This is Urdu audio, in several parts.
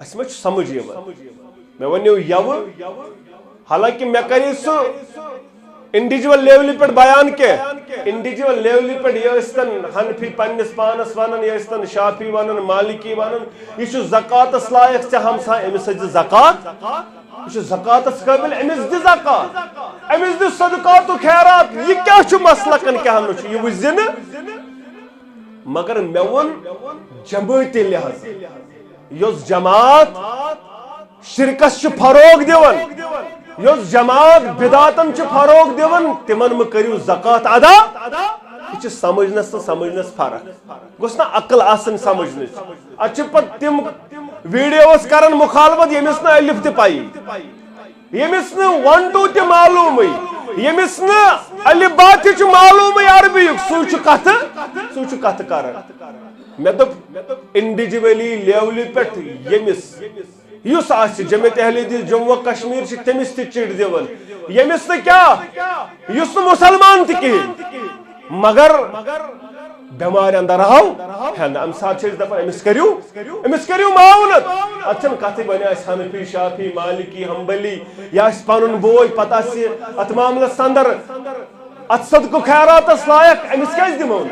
اس میں سمجھ میں ونیو یو حالانکہ میں کری سو انڈیویجول لیول پہ بیان کے انڈیویجول لیول پہ یہ حنفی پنس پانس ونان یہ شافی ونان مالکی ونان یہ زکاتس لائق ژے ہمسا امس دِ زکات یہ زکاتس قابل امس دِ زکات امس دِ صدقات و خیرات یہ کیا مسلکن کہانو یہ وزن مگر مے ون جماعتی لحاظ یس جماعت شرکس فروغ دیون یس جماعت بدعتن فروغ دیون تمن مہ کریو زکات ادا یہ سمجھنس تو سمجھنس فرق گوس نا عقل آسن سمجھنس اچھ پت تم ویڈیوز کرن مخالفت یمس نا الف تہ پائی یمس نا 1 2 تہ معلوم یمس نا الف با تہ معلوم عربی سو کت کرن میں دپ انڈیویجولی لیول پہ یمس یس آس جمعیت اہل حدیث جموں کشمیر سے تمس تہ چٹ دیون یمس نا کیا یس نا مسلمان تہ کہین مگر بیمار اندر آو ہن ام سات دپان امس کریو معاونت اتن کت بنیا حنفی شافی مالکی حنبلی یا پن بوے پتہ ات معاملس اندر ات صدقہ خیراتس لائق امس کیا دمو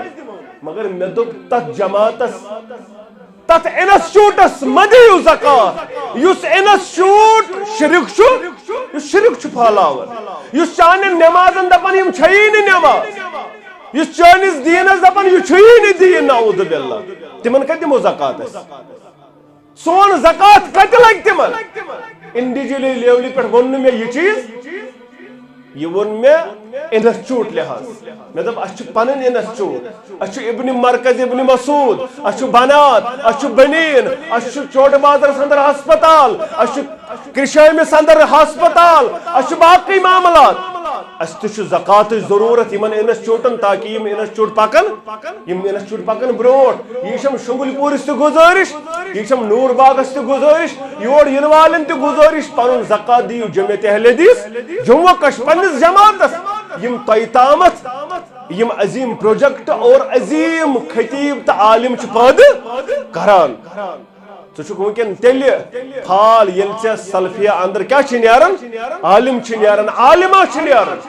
مگر مے دپ تت جماعتس تت انسٹیوٹس مدیو زکات یس انسٹیوٹ شرک پھالاون یس چانہ نمازن دپان یم چھئی نماز یس چانس دینس دپان یہ چھئی دین نعوذ باللہ تمن کتہ دمو زکات سون زکات کتہ لگ تمن انڈیویجولی لیول پہ ون میں یہ چیز یہ ون میں انسٹیوٹ لحاظ میں دپ اس پن انسٹیوٹ اس ابن مرکز ابن مسعود اس بنات اس بنین اس چوٹ بازرس اندر ہسپتال اس کرشامس اندر ہسپتال اس باقی معاملات اس تہ زکات ضرورت یمن انسٹیوٹن تاکہ یم انسٹیوٹ پکن بروٹ یہ شنگل پورس تہ گزارش یہ نور باغس تہ گزارش یور ین والن تہ گزارش پن زکات دیو جمعیت اہل حدیث جموں پنس جماعتس یم تہ تامت یم عظیم پروجیکٹ اور عظیم خطیب تہ عالم چھ پٲدٕ کران ژٕ ونکن تیل حال یل ژے سلفیہ اندر کیا چھ نیران عالم چھ نیران عالمہ چھ نیران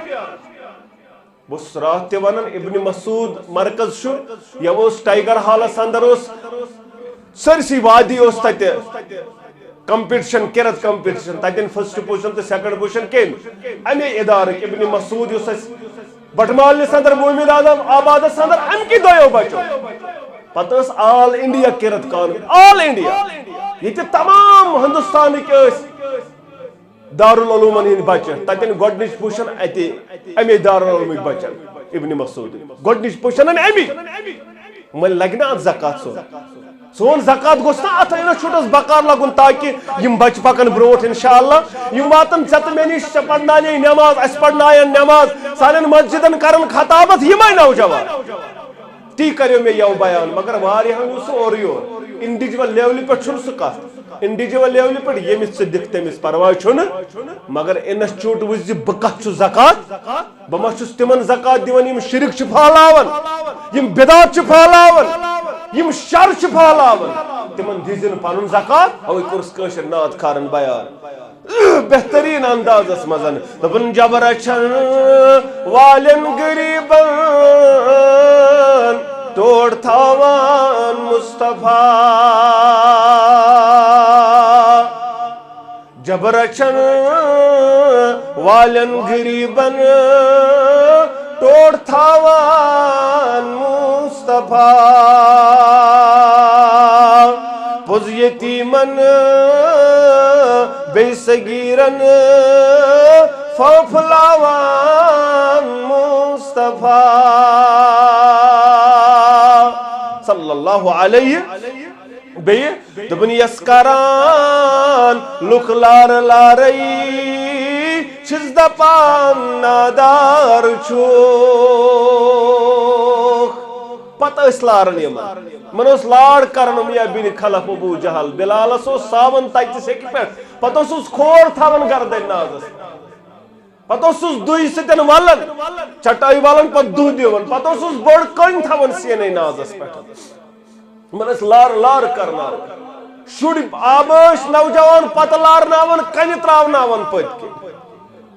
بس رات تہ ونان ابن مسعود مرکز چھ یہ ٹائیگر ہالس اندر سرسی وادی تتہ کمپٹیشن کرت کمپٹیشن تتن فرسٹ پوزیشن تو سیکنڈ پوزیشن کم امی ادارک ابن مسعود اس بٹمالس اندر مومن اعظم آبادس اندر ام کی دو بچو پتہ آل انڈیا کرت کان آل انڈیا یہ تمام ہندوستان کے دارالعلومن ہند بچہ تتن گۄڈنِچ پوزیشن اتی امی دارالعلوم بچن ابن مسعود گۄڈنِچ پوزیشن امی مل لگنا ات زکات سون زکات گوس نا ات انسٹیوٹس بکار لگن تاکہ یم بچ پکن بروٹ انشاءاللہ یم واتن ژت مے نش پڑھنانے نماز اس پڑھنائن نماز سانن مسجدن کرن خطابت یمے نوجوان تی کریو میں یو بیان مگر واریاہن اور یور انڈیویجول لیول پہ چھن سہ کت انڈیویجول لیول پہ یمس ژٕ دکھ تمس پرواہ چھن مگر انسٹیوٹ وچ بہ کت چھ زکات بہ ما چھس تمن زکات دیوان یم شرک چھ پھالاون یم بدعت چھ پھالاون یم شر چھ پھالاون تمن دیزن پنن زکات اوے کورس کٲشر نعت کھارن بیان بہترین اندازس مزن دپن جبر چھن والن غریبن توڑ تھاوان مصطفیٰ جبر چھن والن غریبن توڑ تھاوان مصطفیٰ پوز یتیمن بے صغیرن فافلاوان مصطفیٰ صلی اللہ علیہ بے دبن یس کران لک لار لارئی چھز دپان نادار چھو پتہ اس لارن یمن من اس لاڑ کرن یا بن خلف ابو جہل بلال اس ساون تک سیک پہ پتہ اس کھور تھاون گردن نازس پتہ اس دوی ستن ولن چٹائی والن پتہ دو دیون پتہ اس بڑ کن تھاون سینے نازس پہ من اس لار لار کرنا شُر آبٲش نوجوان پتہٕ لارناوان کنہِ تراوناوان پٔتۍ کِنۍ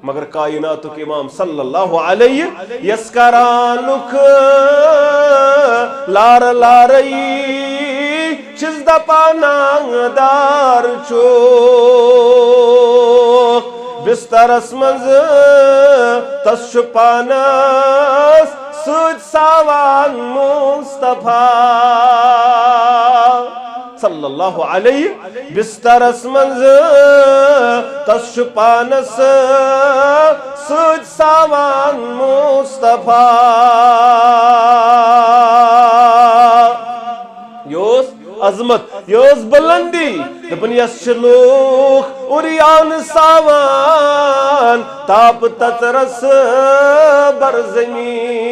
مگر کائناتُک امام صلی اللہ علیہ یس کرانُک لار لارٕے چھِس دپان ناڭدار چھُکھ بسترس منٛز تس چھُ پانس سۭتۍ ساوان مصطفیٰ صلی اللہ علیہ بسترس منٛز تس چھُ پانس سۭتۍ ساوان مصطفیٰ یوس عظمت یوس بلندی دپن یس چھِ لوٗکھ اُریان ساوان تاپ تترس بر زمین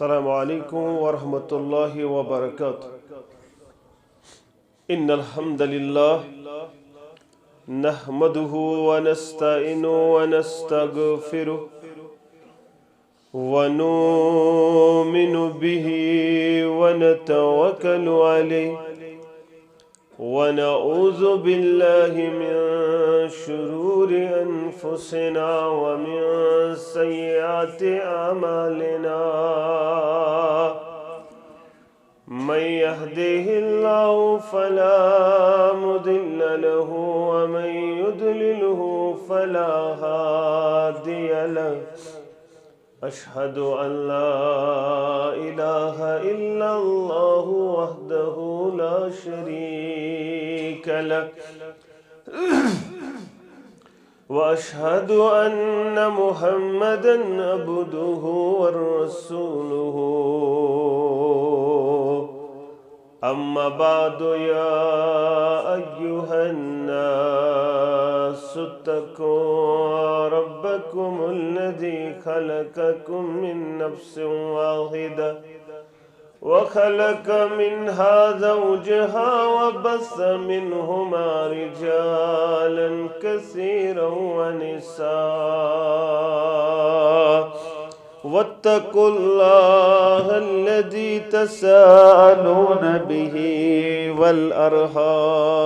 السلام علیکم ورحمۃ اللہ وبرکاتہ ان الحمد للہ نحمده ونستعینه ونستغفره ونؤمن به ونتوکل علیہ ونعوذ باللہ من شرور انفسنا ومن سیئات اعمالنا من يهده الله فلا مضل له ومن يضلله فلا هادي له أشهد أن لا إله إلا الله وحده لا شريك له وأشهد أن محمدا عبده ورسوله أما بعد يا أيها الناس اتقوا ربكم الذي خلقكم من نفس واحدة وخلق منها زوجها وبث منهما رجالا كثيرا ونساء واتقوا الله الذي تساءلون به والأرحام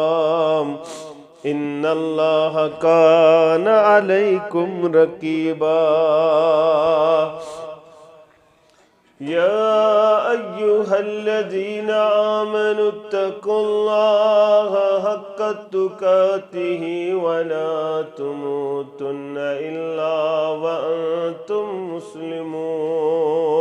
إن الله كان عليكم رقيبا يا أيها الذين آمنوا اتقوا الله حق تقاته ولا تموتن إلا وأنتم مسلمون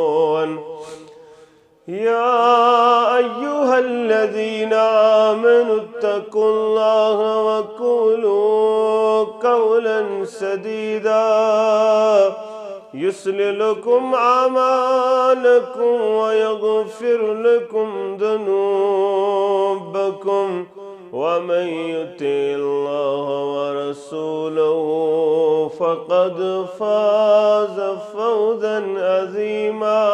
يا أيها الذين آمنوا اتقوا الله وقولوا قولا سديدا يصلح لكم أعمالكم ويغفر لكم ذنوبكم ومن يطع الله ورسوله فقد فاز فوزا عظيما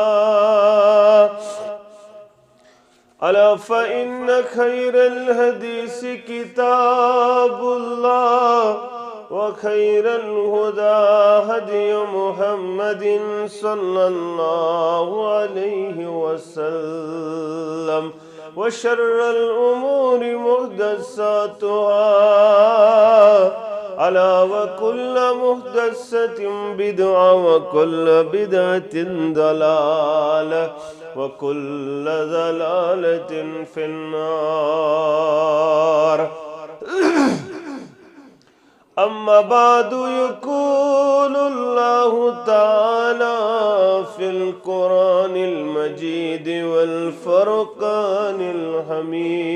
ألا فإن خير الحديث كتاب الله وخير الهدى هدي محمد صلى الله عليه وسلم وشر الأمور محدثاتها ألا وكل محدثة بدعة وكل بدعة ضلالة وكل ضلالة في النار أما بعد يقول الله تعالى في القرآن المجيد والفرقان الحميد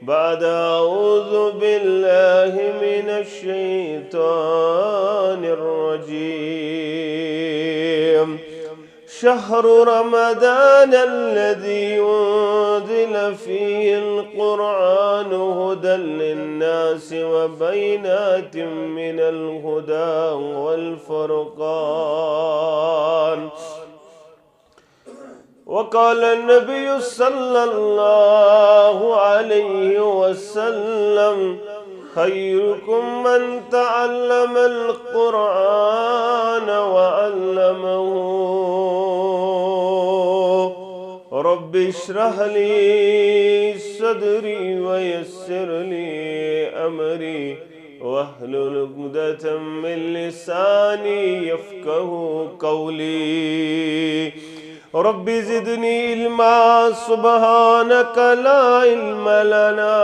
بعد أعوذ بالله من الشيطان الرجيم شهر رمضان الذي أنزل فيه القرآن هدى للناس وبينات من الهدى والفرقان وقال النبي صلى الله عليه وسلم خيركم من تعلم القرآن وعلمه. رب اشرح لي صدري ويسر لي أمري واحلل عقدة من لساني يفقه قولي. رب زدني علما سبحانك لا علم لنا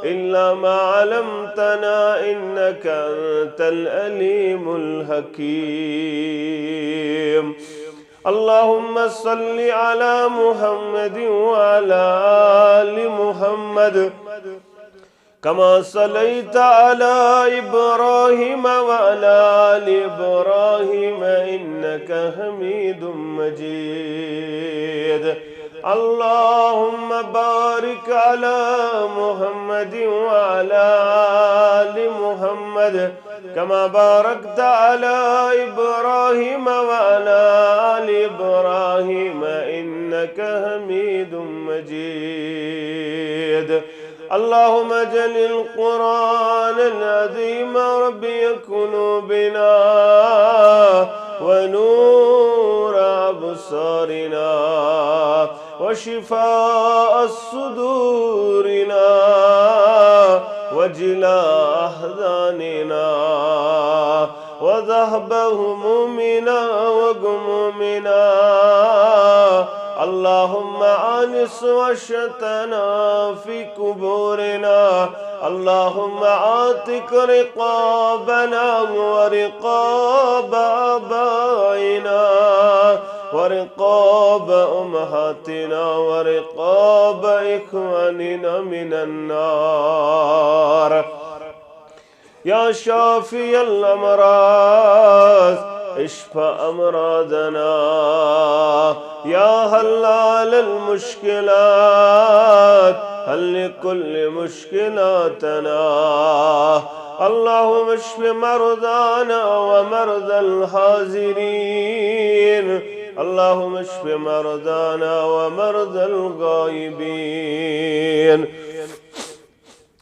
إلا ما علمتنا إنك أنت العليم الحكيم. اللهم صل على محمد وعلى آل محمد كما صليت على إبراهيم وعلى آل إبراهيم إنك حميد مجيد. اللهم بارك على محمد وعلى آل محمد كما باركت على إبراهيم وعلى آل إبراهيم إنك حميد مجيد. اللهم اجعل القرآن العظيم ربيع قلوبنا ونور أبصارنا وشفاء صدورنا وجلاء أحزاننا وذهب همومنا وغمومنا. اللهم آنس وحشتنا في قبورنا. اللهم عاتق رقابنا ورقاب آبائنا ورقاب أمهاتنا ورقاب إخواننا من النار. يا شافي الأمراض اشف أمراضنا. يا حلال المشكلات حل كل مشكلاتنا. اللهم اشف مرضانا ومرضى الحاضرين. اللهم اشف مرضانا ومرضى الغائبين.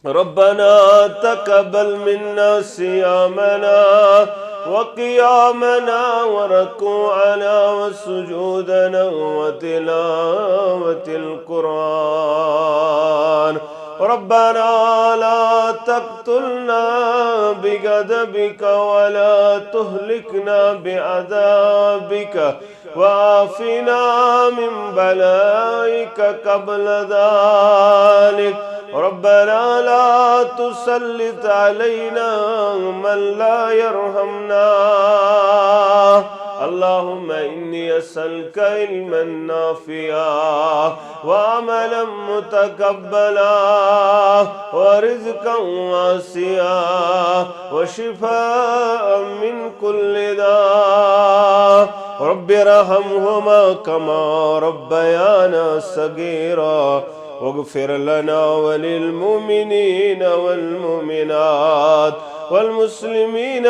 ربنا تقبل منا صيامنا وقيامنا وركوعنا وسجودنا وتلاوة القرآن. ربنا لا تقتلنا بغضبك ولا تهلكنا بعذابك وعافنا من بلائك قبل ذلك. ربنا لا تسلط علينا من لا يرحمنا. اللهم إني أسألك علما نافعا وعملا متقبلا ورزقا واسعا وشفاء من كل داء. رب ارحمهما كما ربيانا صغيرا واغفر لنا وللمؤمنين والمؤمنات والمسلمين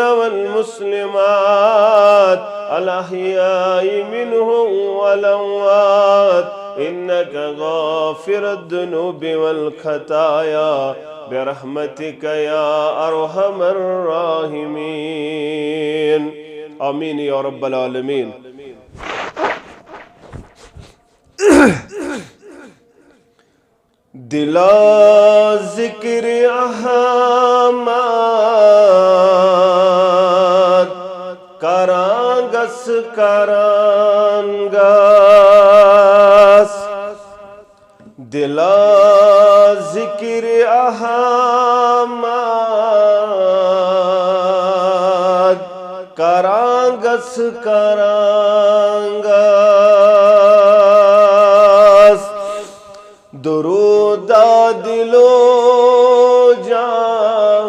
والمسلمات الأحياء منهم والأموات إنك غافر الذنوب والخطايا برحمتك يا أرحم الراحمين. آمين يا رب العالمين. دلا ذکر احمد کرانگس کرانگس. دلا ذکر احمد کرانگس کرانگس. درود دلو جان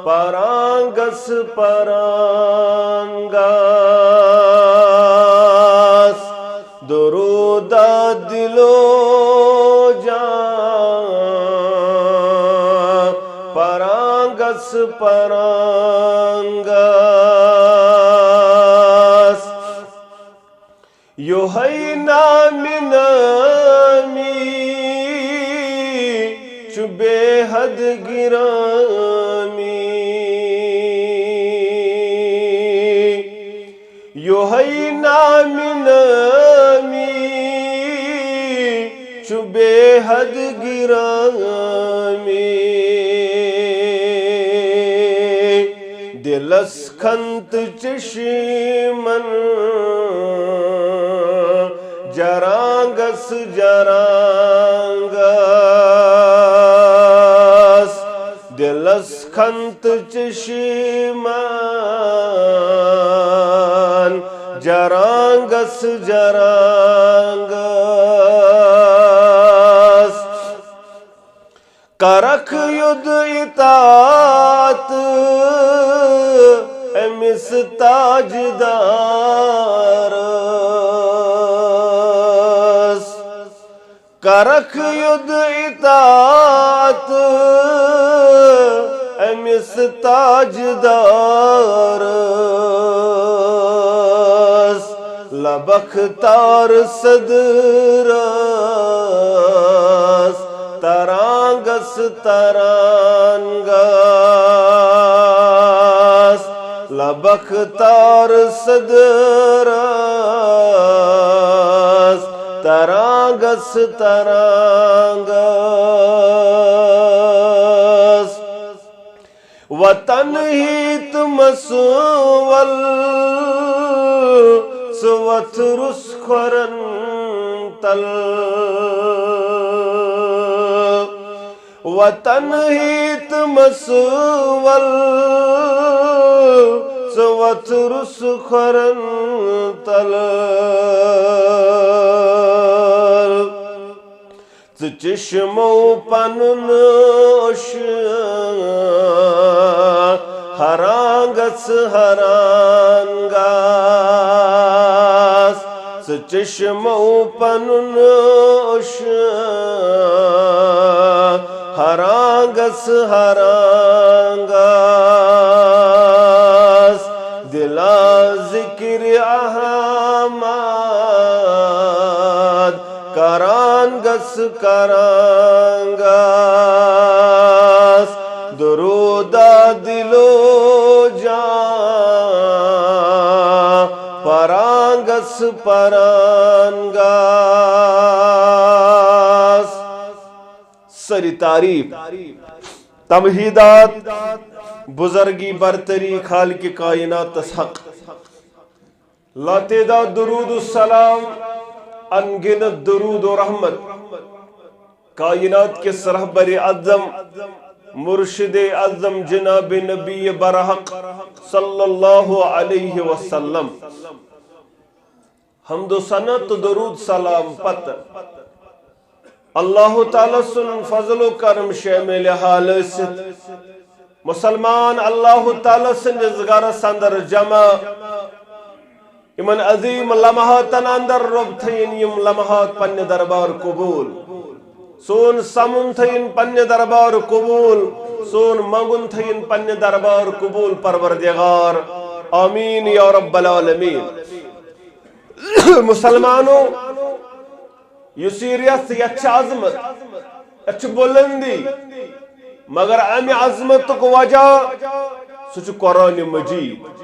پرانگس پرانگس. درود دلو جان پرانگس پرانگس. یوہی نامی نامی چو بے حد گرامی یوہی نامی نامی چو بے حد گرامی دلس کھنت چشمن جرانگس جرانگس دلس کھنت چشمن جرانگس جرانگس کرک ید اطاعت امس تاجدارس کرک ید اطاعت امس تاجدارس لبک تار صدرس ترانگس ترانگس لبک تار صدرس ترانگس ترانگس وطن ہیت مسول سوت رسخورن تل وطن ہیت مسول سوت رسخورن تل چشمو پنن اوش ہرانگس ہرانگس چشمو پنن اوش ہرانگس ہرانگس دلا ذکر احمد کرانگس کرانگس درودہ دلو جان پرانگس پرانگس سری تعریف تمہیدات بزرگی برتری خالق کائنات حق لاتعداد درود السلام انگنت درود و رحمت کائنات کے رہبر اعظم مرشد اعظم جناب نبی برحق صلی اللہ علیہ وسلم حمد و ثنا تو درود سلام پتہ اللہ تعالی سن فضل و کرم شامل حال ست مسلمان اللہ تعالی سن گھرس اندر جمع امن عظیم لمحاتن اندر رب تھین یم لمحات پنہ دربار قبول سون سمن تھین پنہ دربار قبول سون منگن تھین پنہ دربار قبول پروردگار آمین یا رب العالمین مسلمانوں یسیریت یچ عظمت یچ بلندی مگر امی عظمت کو وجہ سچ قرآن مجید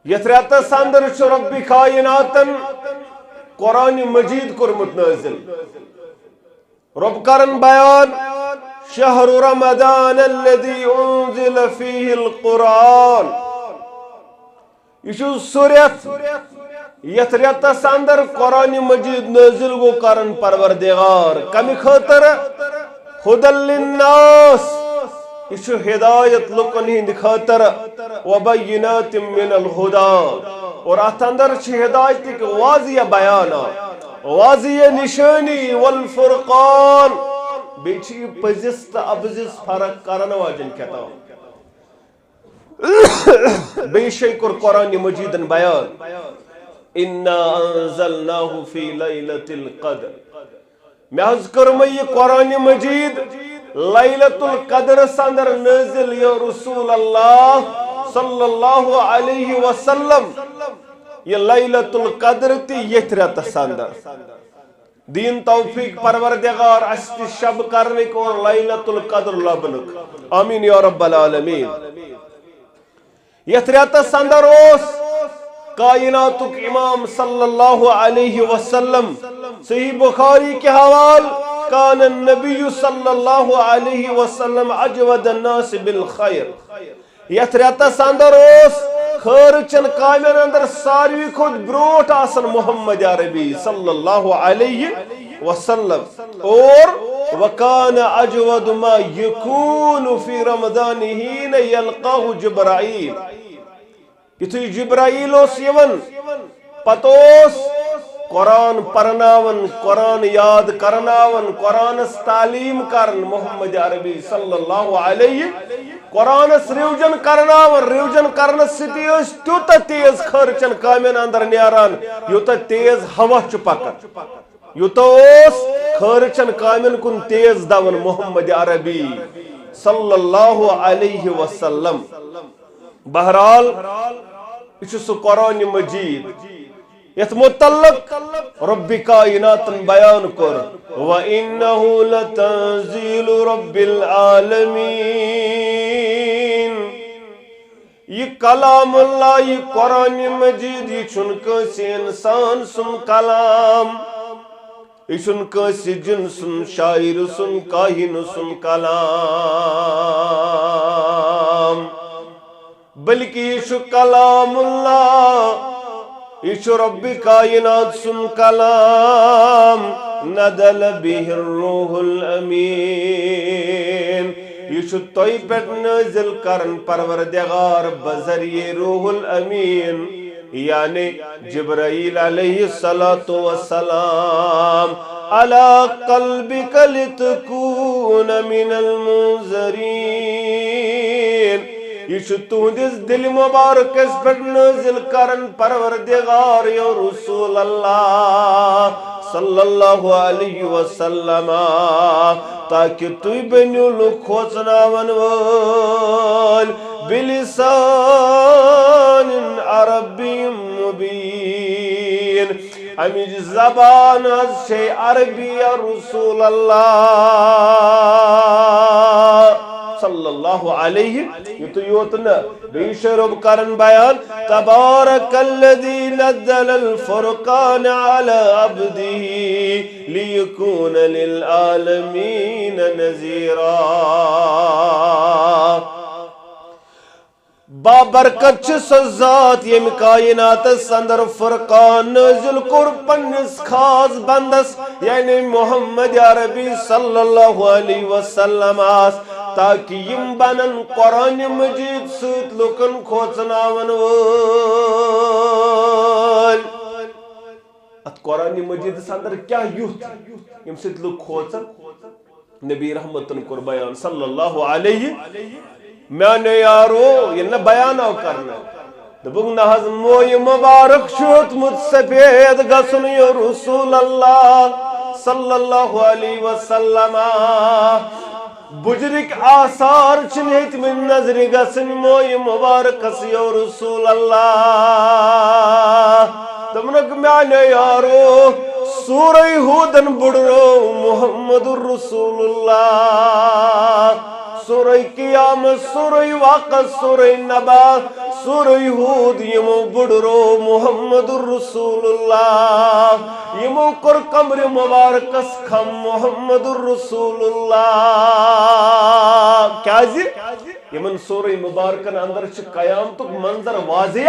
یتریتس اندر رب کائناتن قرآن مجید کرمت نازل رب کرن بیان شہر رمضان الذي انزل فيه القرآن یہ سوریت یتریتس اندر قرآن مجید نازل گو کرن پروردگار کمی خاطر ہدی للناس یہ ہدایت لکن ہند خاطر وبینات من الہدا اور ات اندر ہدایت کی واضح بیانات واضح نشانی والفرقان بیچ پزس تو ابزس فرق کرن واجن کتاب بیشی کر قرآن مجیدن بیان اِنَّا أَنزَلْنَاهُ فِي لَيْلَةِ الْقَدْرِ میں حض کرم یہ قرآن مجید لیلت القدر سندر نازل یا رسول اللہ صلی اللہ علیہ وسلم یہ لیلۃ القدر تی یتھ اندر دین توفیق پروردگار استی شب کرنک اور لیلۃ القدر لبنک آمین یا رب العالمین یتھ ریتس اندر اس کائناتک امام صلی اللہ علیہ وسلم صحیح بخاری کے حوال کان النبی صلی اللہ علیہ وسلم اجود الناس بالخیر یتھ ریتس اندر اس خیرچن کامین اندر ساروی خود بروٹ آسن محمد عربی صلی اللہ علیہ وسلم اور وکان اجود ما یکون فی رمضان حین یلقاہ جبرائیل یتھے جبرائیل اوس یوان پتوس قرآن پرناون قرآن یاد کرناون قرآنس تعلیم کرن محمد عربی صلی اللہ علیہ قرآنس ریوجن کرناون ریوجن کرنس ستی اس تیوتا تیز خرچن کامین اندر نیاران یوتا تیز ہوا چھ پکن یوتا اس خرچن کامین کن تیز دون محمد عربی صلی اللہ علیہ وسلم بہرحال یہ سو قرآن مجید یت متعلق رب کائنات بیان کر وَإِنَّهُ لَتَنزِيلُ رَبِّ الْعَالَمِينَ یہ کلام اللہ یہ قرآن مجید یہ چھن کسی انسان سن کلام یہ چھن کسی جن سن شاعر سن کاہن سن کلام بلکہ یہ چھو کلام اللہ یہ رب کائنات سن کلام نزل به الروح الامین یہ توئی پیٹ نازل کرن پروردگار بذریعہ روح الامین یعنی جبرائیل علیہ السلام علی قلبک لتکون من المنذرین یہ تہندس دل مبارک اس پر نازل کرن پروردگار یا رسول اللہ صلی اللہ علیہ وسلم تاکہ توی بنیو لوگ کھوچناون وال بلسان عربی مبین امیج زبان از شے عربی یا رسول اللہ صلی اللہ علیہ یہ تو یوتنا بیشرب کرن بیان تبارک الذی نزل الفرقان علی عبده لیکون للعالمین نذیرا بابرکت چھ ذات یم کائنات اندر فرقان نازل کور پنس خاص بندس یعنی محمد عربی صلی اللہ علیہ وسلم تاکہ یم بنن قرآن مجید سوت لکن کھوچناون وال ات قرآن مجید اندر کیا یوت یم سوت لوگ کھوچن نبی رحمتن کور بیان صلی اللہ علیہ میں نے یارو یہ نہ بیان آو کرنا دبک نحض موی مبارک شوت متصفید گسن یا رسول اللہ صلی اللہ علیہ وسلم بجرک آثار چنہت من نظر گسن موی مبارک یا رسول اللہ تمنک میں نے یارو سورہ ہودن بڑھرو محمد الرسول اللہ سورہ قیامت سورہ واقع سورہ نبا سورہ ہود یمو بڑھرو محمد الرسول اللہ یمو کر قمر مبارکس کھم محمد الرسول اللہ کیا جی یمن سورہ مبارکن اندر چھ قیامتک منظر واضح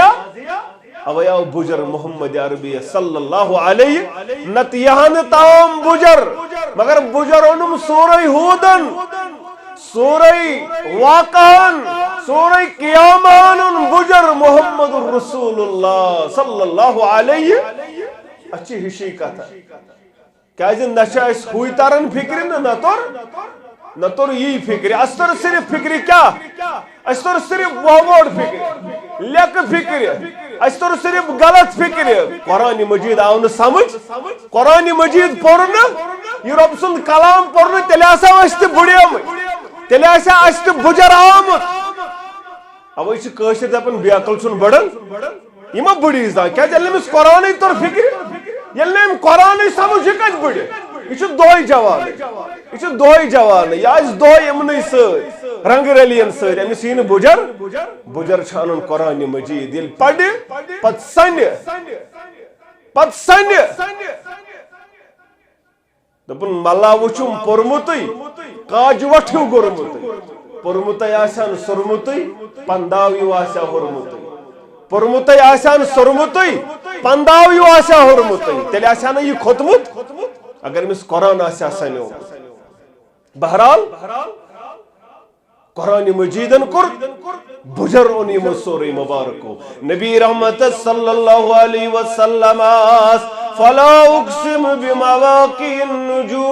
اویا بجر محمد عربی صلی اللہ علیہ نتیہن تام بجر مگر بجر انم سورہ ہودن سورہ واقعان سورہ قیامان بجر محمد الرسول اللہ صلی اللہ علیہ اچھی حشیقت ہے کیا جن نشا اس ہوئی تارن فکر نہ تور یہی فکر استر صرف فکر کیا استر صرف وارڈ فکر لیک فکر استر صرف غلط فکر قرآن مجید آؤ سمجھ قرآن مجید پورنا یہ رب سند کلام پورنا تلیاسا وشت بڑیم تلیاسا اشت بجر آمت اوہ چھ کاشر دپن بیاکل چھن بڑن یہ ما بڑی زان کیا جلنے میں قرآن تر فکر یلنے میں قرآن سمجھ یہ کت بڑی یہ دوئی جوان یہ دوئی جوان یہ آج دوئی امنی سر رنگ رلین سر یعنی سین بجر بجر چھانن قرآن مجید یل پڑھ پت سن دپن ملا وچھم پورمتئی کاج وٹھو گورمتئی پورمتئی آسان سرمتئی پنداویو آسا ہورمتئی پورمتئی آسان سرمتئی پنداویو آسا ہورمتئی تیل آسان یہ کھوتمت اگر مس قرآن آسا سنو بہرحال قرآن مجیدن کر بجر اونی مسوری مبارکو نبی رحمت صلی اللہ علیہ وسلم فلا اقسم بمواقع النجوم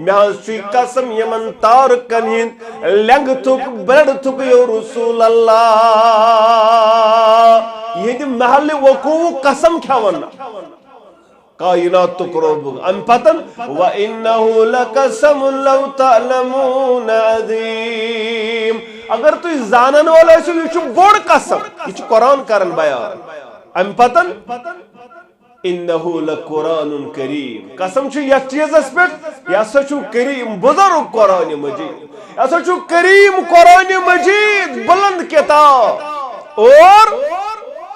میں قسم یمن تارکن ہند لنگ تھک بڑ تھک یو رسول اللہ یہ محل وقوع قسم کھاون کائنات تو قرب ام پتن وَإِنَّهُ لَقَسَمٌ لَوْ تَعْلَمُونَ عَظِيمٌ اگر تو زانن والا ہے یہ بڑ قسم یہ قرآن کرن بیان ام پتن انہو لقرآن کریم قسم چھو یک چیز اس پر یا سچو کریم بزرگ قرآن مجید یا سچو کریم قرآن مجید بلند کتاب اور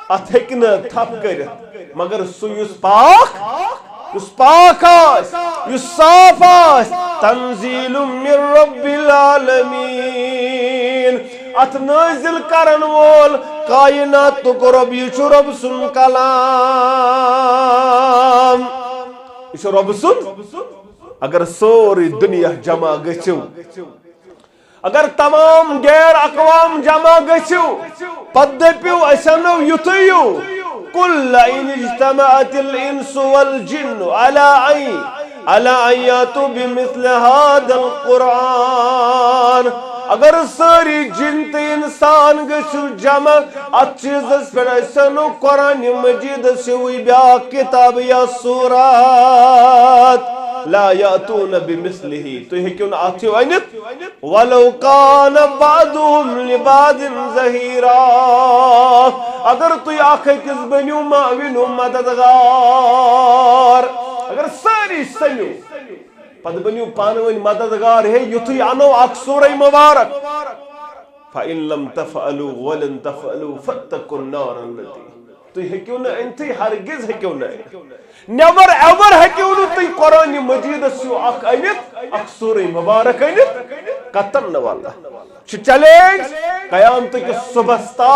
اتھکن تھپ کرت مگر سو یس پاک آس یس صاف آس تنزیل من رب العالمین ات نازل کرن وول کائنات تو رب یہ رب سن کلام یہ رب سن اگر سوری دنیا جمع گچھو اگر تمام غیر اقوام جمع گچھو پت دپیو اسنو یتھیو قل لئن اجتمعت الانس والجن على ان یاتوا بمثل هذا القرآن اگر ساری جن تے انسان گچھو جمع ات چیزس پر اسنو قرآن مجید سوئی بیا کتاب یا سورات لا یاتون بمثلہ تو یہ کیوں آتیو اینت ولو کان بعضهم لبعض ظہیرا اگر تو آخر کس بنیو معاون و مددگار اگر ساری سنیو پد بنیو پانوین مددگار ہے یتھی آنو اک سورہ مبارک فَإِن لَمْ تَفْعَلُوا وَلَن تَفْعَلُوا فَاتَّقُوا النَّارَ الَّتِي تو یہ کیوں نہ انتی ہرگز ہے کیوں نہ نیور ایور ہے کیوں نہ تی قرآن مجید سیو اک اینت اک سورہ مبارک اینت قطن نوالا چیلنج قیام تک صبحستا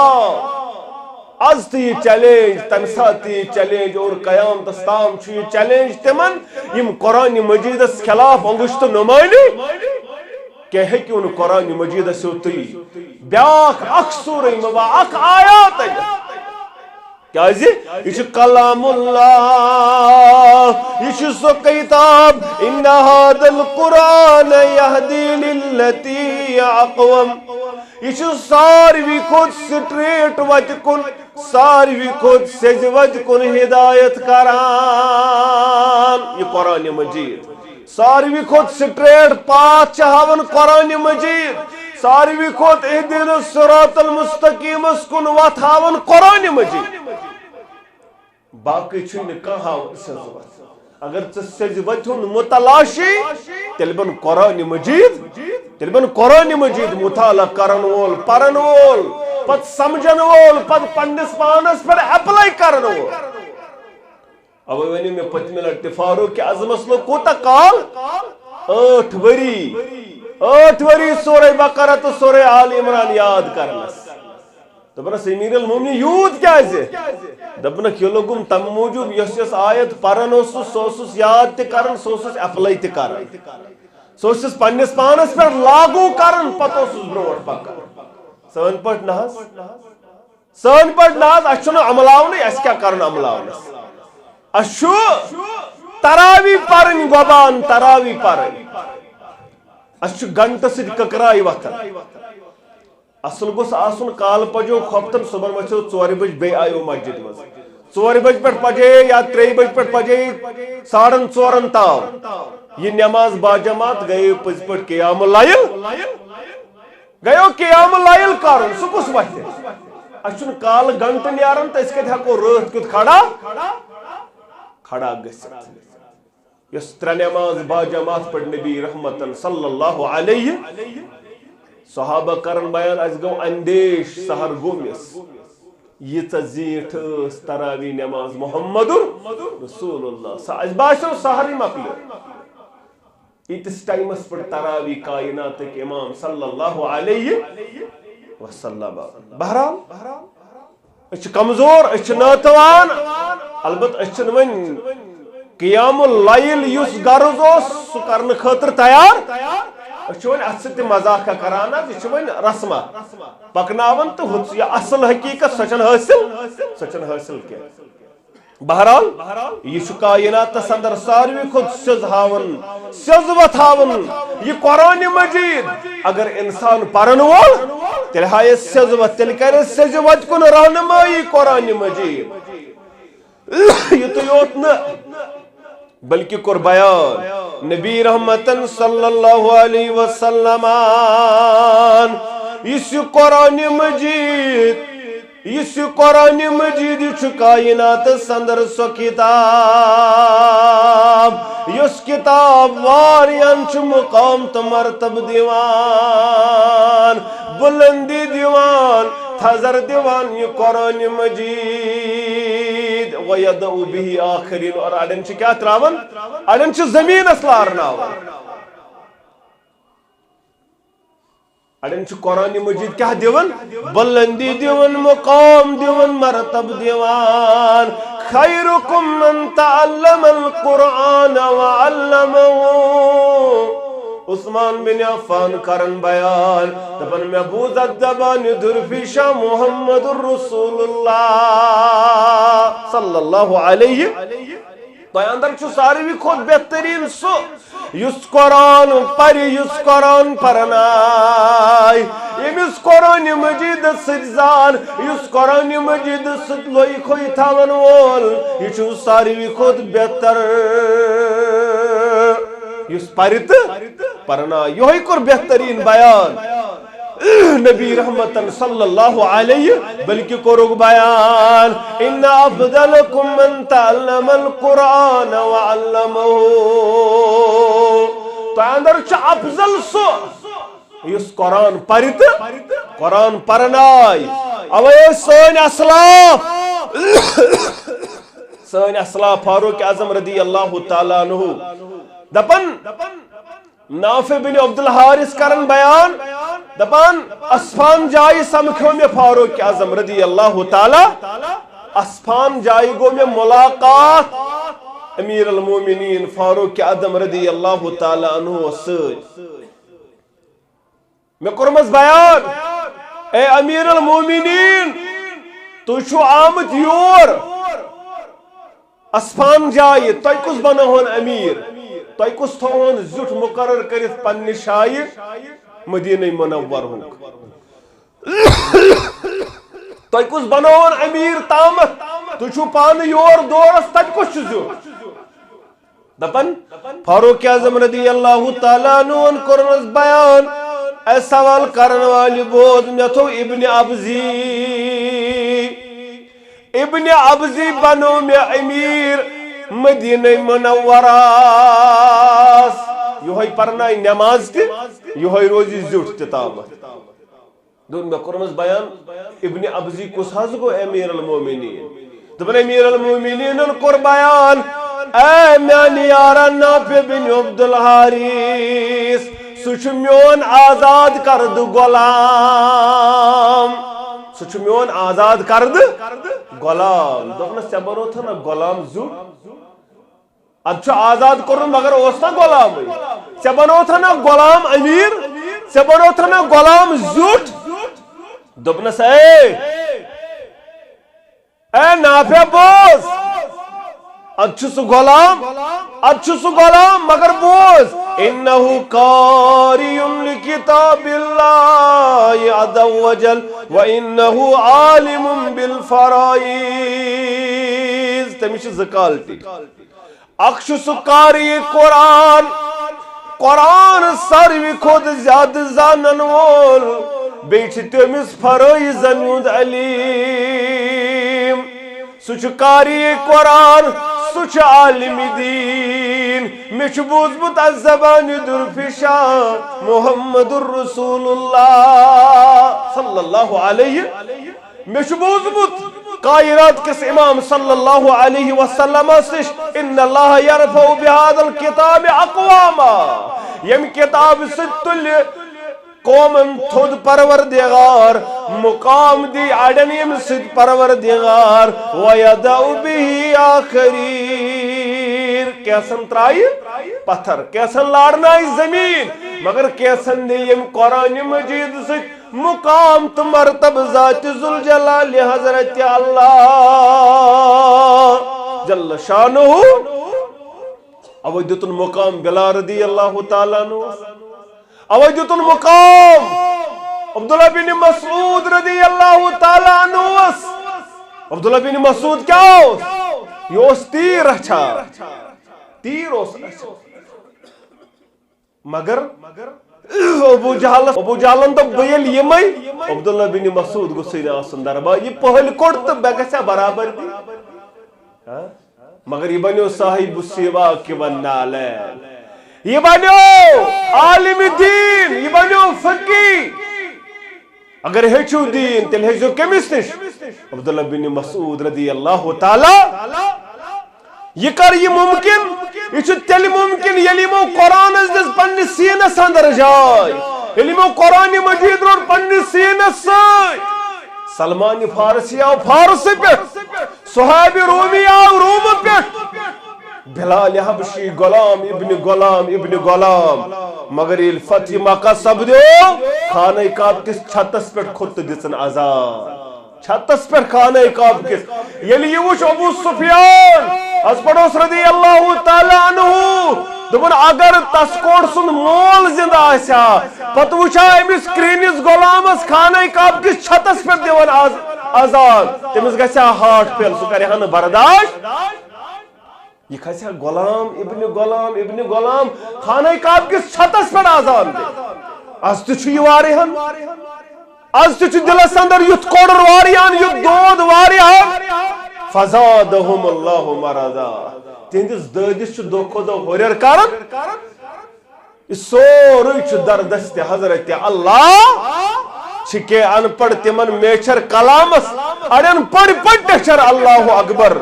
از تی چیلنج تمسا تی چیلنج اور قیام تستام چی چیلنج تمن یم قرآن مجید اس خلاف انگشت نمائنی کہ ہے کیوں نہ قرآن مجید سیو تی بیاک اک سورہ مبارک اک آیات ہے کیا جی یہ کلام اللہ یہ سو کتاب ان هذا القرآن يهدي للتي اقوم یہ ساروی کھوت سٹریٹ وت کن ساروی کھوت سج وت کن ہدایت کران یہ قرآن مجید ساروی کھوت سٹریٹ پاتھ چاہون قرآن مجید ساروی کھوت اہدنا الصراط المستقیم اس کن وت ہاون قرآن مجید باقی چھوئی کہا سزوت اگر سزوت ہون متلاشی تلبن قرآن مجید مطالعہ کرن وول پرن وول پت سمجھن وول پت پنڈس پانس پر اپلائی کرن وول اب ونی میں پتمی لٹی فاروق کہ از مسلو کوتا کال 8 وری سورہ بقرہ تو سورہ آل عمران یاد کرنس دپنس امیر المومنین یوت کیا ہے دپنک یہ لوگم تم موجود یس آیت پرن سوسس یاد تی کرن سوسس اپلائی تی کرن سوسس پنس پانس پر لاگو کرن پتو سوس بروٹ پکن سن پٹ ناز اچھو عملاؤنی اس کیا کرن عملاؤنس اچھو تراوی پرن گوبان تراوی پرن اچھو گھنٹ سید ککرائی وقت اصل گوس آسن کال پجو کھوپتن صبح وچھو 4 بج بے آیو مسجد مز 4 بج پہ پجے یا 3 بج پہ پجے 4:30 تام یہ نماز باجماعت گئے پز پٹ قیام الليل گئے قیام الليل کرن سو کس وقت اچھن کال گھنٹہ نیران تو اس کت ہیکو رات کیت کھڑا گژھت یس ترے نماز باجماعت پڑھ نبی رحمتن صلی اللہ علیہ صحابہ کرن بیان اس گو اندیش سحر گومس یہ زیٹھ تراوی نماز محمد رسول اللہ اس باسو سحر مکلو ایتس ٹائمس پر تراوی کائنات کے امام صلی اللہ علیہ وسلم بہرحال اچھ کمزور اچھ ناتوان البتہ اچھ ون قیام اللیل یس غرض سہ کرنے خاطر تیار ون ات سی مذاق کران یہ رسمہ پکناون تو یہ اصل حقیقت سچن حاصل کی بہرحال یہ کائنات اندر ساروی کھت سیز ہاون سیز وتھاون یہ قرآن مجید اگر انسان پرن وول تیل ہائے سیز وت تیل کرے سیز وت کن رہنمائی قرآن مجید یہ تو یوت نہ بلکہ کور بیان نبی رحمتن صلی اللہ علیہ وسلم اس قرآن مجید چھ کائنات اندر سو کتاب یس کتاب واریان چھ مقام تو مرتب دیوان بلندی دیوان تھزر دیوان یہ قرآن مجید وَيَدَعُ بِهِ آخرین اور اڑن چھ کیا تراون اڑن چھ زمین اسلارناون اڑن چھ قرآن مجید کیا دیون بلندی دیون مقام دیون مرتب دیوان خیرکم من تعلم القرآن وعلمه عثمان بن عفان کرن بیان دپن میں بوزت زبان درفیشا محمد الرسول اللہ صلی اللہ علیہ تو اندر چھ ساروی کھوت بہترین سو یس قرآن پری یس قرآن پرنائی یمس قرآن مجید سجزان یس قرآن مجید ست لوئی کھوئی تھاون وول یہ چھ ساروی کھوت بہتر یس پرت پرنا یہ کور بہترین بیان نبی رحمتن صلی اللہ علیہ بلکہ کورگ بیان ان افضلکم من تعلم القرآن وعلمه تو اندر چھ افضل سو یس قرآن پرت قرآن پرنائی اوے سن اسلاف فاروق اعظم رضی اللہ تعالیٰ عنہ دپن نافع بن عبد الحارث کرن بیان دپان اسفان جائی سمکھو میں فاروق اعظم رضی اللہ تعالی اسفان جائی گو میں ملاقات امیر المومنین فاروق اعظم رضی اللہ تعالی عنہ سۭتۍ میں کرمس بیان اے امیر المومنین تو چھو آمت یور اسفان جائی تو کس بناہون امیر تو کس تھوہون زیٹ مقرر کرت پنی شائی مدینہ منور ہوں تو کس بناہون امیر تامت تو چھو پان یور دورس تج کس زیٹ دپن فاروق اعظم رضی اللہ تعالیٰ عنہ کرنس بیان اے سوال کرن والی بود میں تو ابن ابزی بنو میں امیر مدینہ منوراس یہ پرنائی نماز تی یہ روزی زیٹ تامت دون میں کرمز بیان ابن ابزی کس حض کو امیر المومنین دبن امیر المومنین کر بیان اے میانی یارا نافع بن عبد الحارث سچ میون آزاد کرد غلام سچ میون آزاد کرد غلام دپن سے بنو تھا نا غلام زیٹ اب چھو آزاد کرن مگر اوستا غلام سے بنو تھا نا غلام امیر سے بنو تھا نا غلام زیٹ دپن سے اے نافع بوز اچھو سو غلام مگر بوز انہو قاریم لکتاب اللہ عز و جل و انہو عالم بالفرائض تمیش زکالتی اکشو سو قاری قرآن ساروی خود زیادہ زانن وول بیچ تمس فرائضن ہند علیم سچ قاری قرآن سچ عالم دین مچ بوزمت از زبان درفشان محمد الرسول اللہ صلی اللہ علیہ مچ بوزمت قائرات کس امام صلی اللہ علیہ وسلم سش ان اللہ یرفع بهذا الكتاب اقواما یم کتاب ستل قومن تھود پروردگار مقام دی اڑن یم ست پروردگار ویدع به آخرین کیسن ترائی پتھر کیسن لارنائی زمین مگر کیسن دی یم قرآن مجید ست مقام تو مرتب ذات ذوالجلال حضرت اللہ جل شانہ اوجدت مقام بلال رضی اللہ تعالیٰ عنہ اوجدت مقام عبداللہ بن مسعود رضی اللہ تعالیٰ عنہ عبداللہ بن مسعود کیا یہ تیر اچھا تیر مگر ابو جہلن تو بیل یمئی عبداللہ بن مسعود گسین آسن دربا یہ پہل کوڑ تو بگسا برابر دی مگر یہ بنیو صاحب السوا کی بنالین یہ بنیو عالم دین یہ بنیو فقی اگر ہیچو دین تل ہیچو کمیس نش عبداللہ بن مسعود رضی اللہ تعالی یہ کر یہ ممکن یہ تیل ممکن یلی مو قرآن ازدز پنی سینس اندر جائے یلی مو قرآن مجید روڑ پنی سینس سائی سلمان فارسی آو فارسی پیٹ صحابی رومی آو روم پیٹ بلال حبشی غلام ابن غلام مگر یہ فتح مکہ سب دیو خانہ کعبہ کس چھتس پیٹ خود دسن آزاد چھتس پر خانہ کعبہ کس یلی یہ وچ ابو سفیان از پڑوس رضی اللہ تعالیٰ عنہ دبن اگر تسکوڑ سن مول زندہ آسیا پت وچھا امس کرینس غلامس خانہ کعبہ کس چھتس پر دیون آزاد تمس گژھا ہارٹ فیل سو کرے ہن برداشت یہ کھسیا غلام ابن غلام خانہ کعبہ کس چھتس پر آزاد دے از تچھ یہ واریہن از تچھ دلس اندر یت کوڑر واریہن یت دود واریہن فزادہم اللہ مرضا تہندس دادس چھ دو کھو دو ہوریر کرن یہ سوری چھ دردست حضرت اللہ چھکے ان پڑھ تمن میچر کلامس اڑین پڑھ ٹیچر اللہ اکبر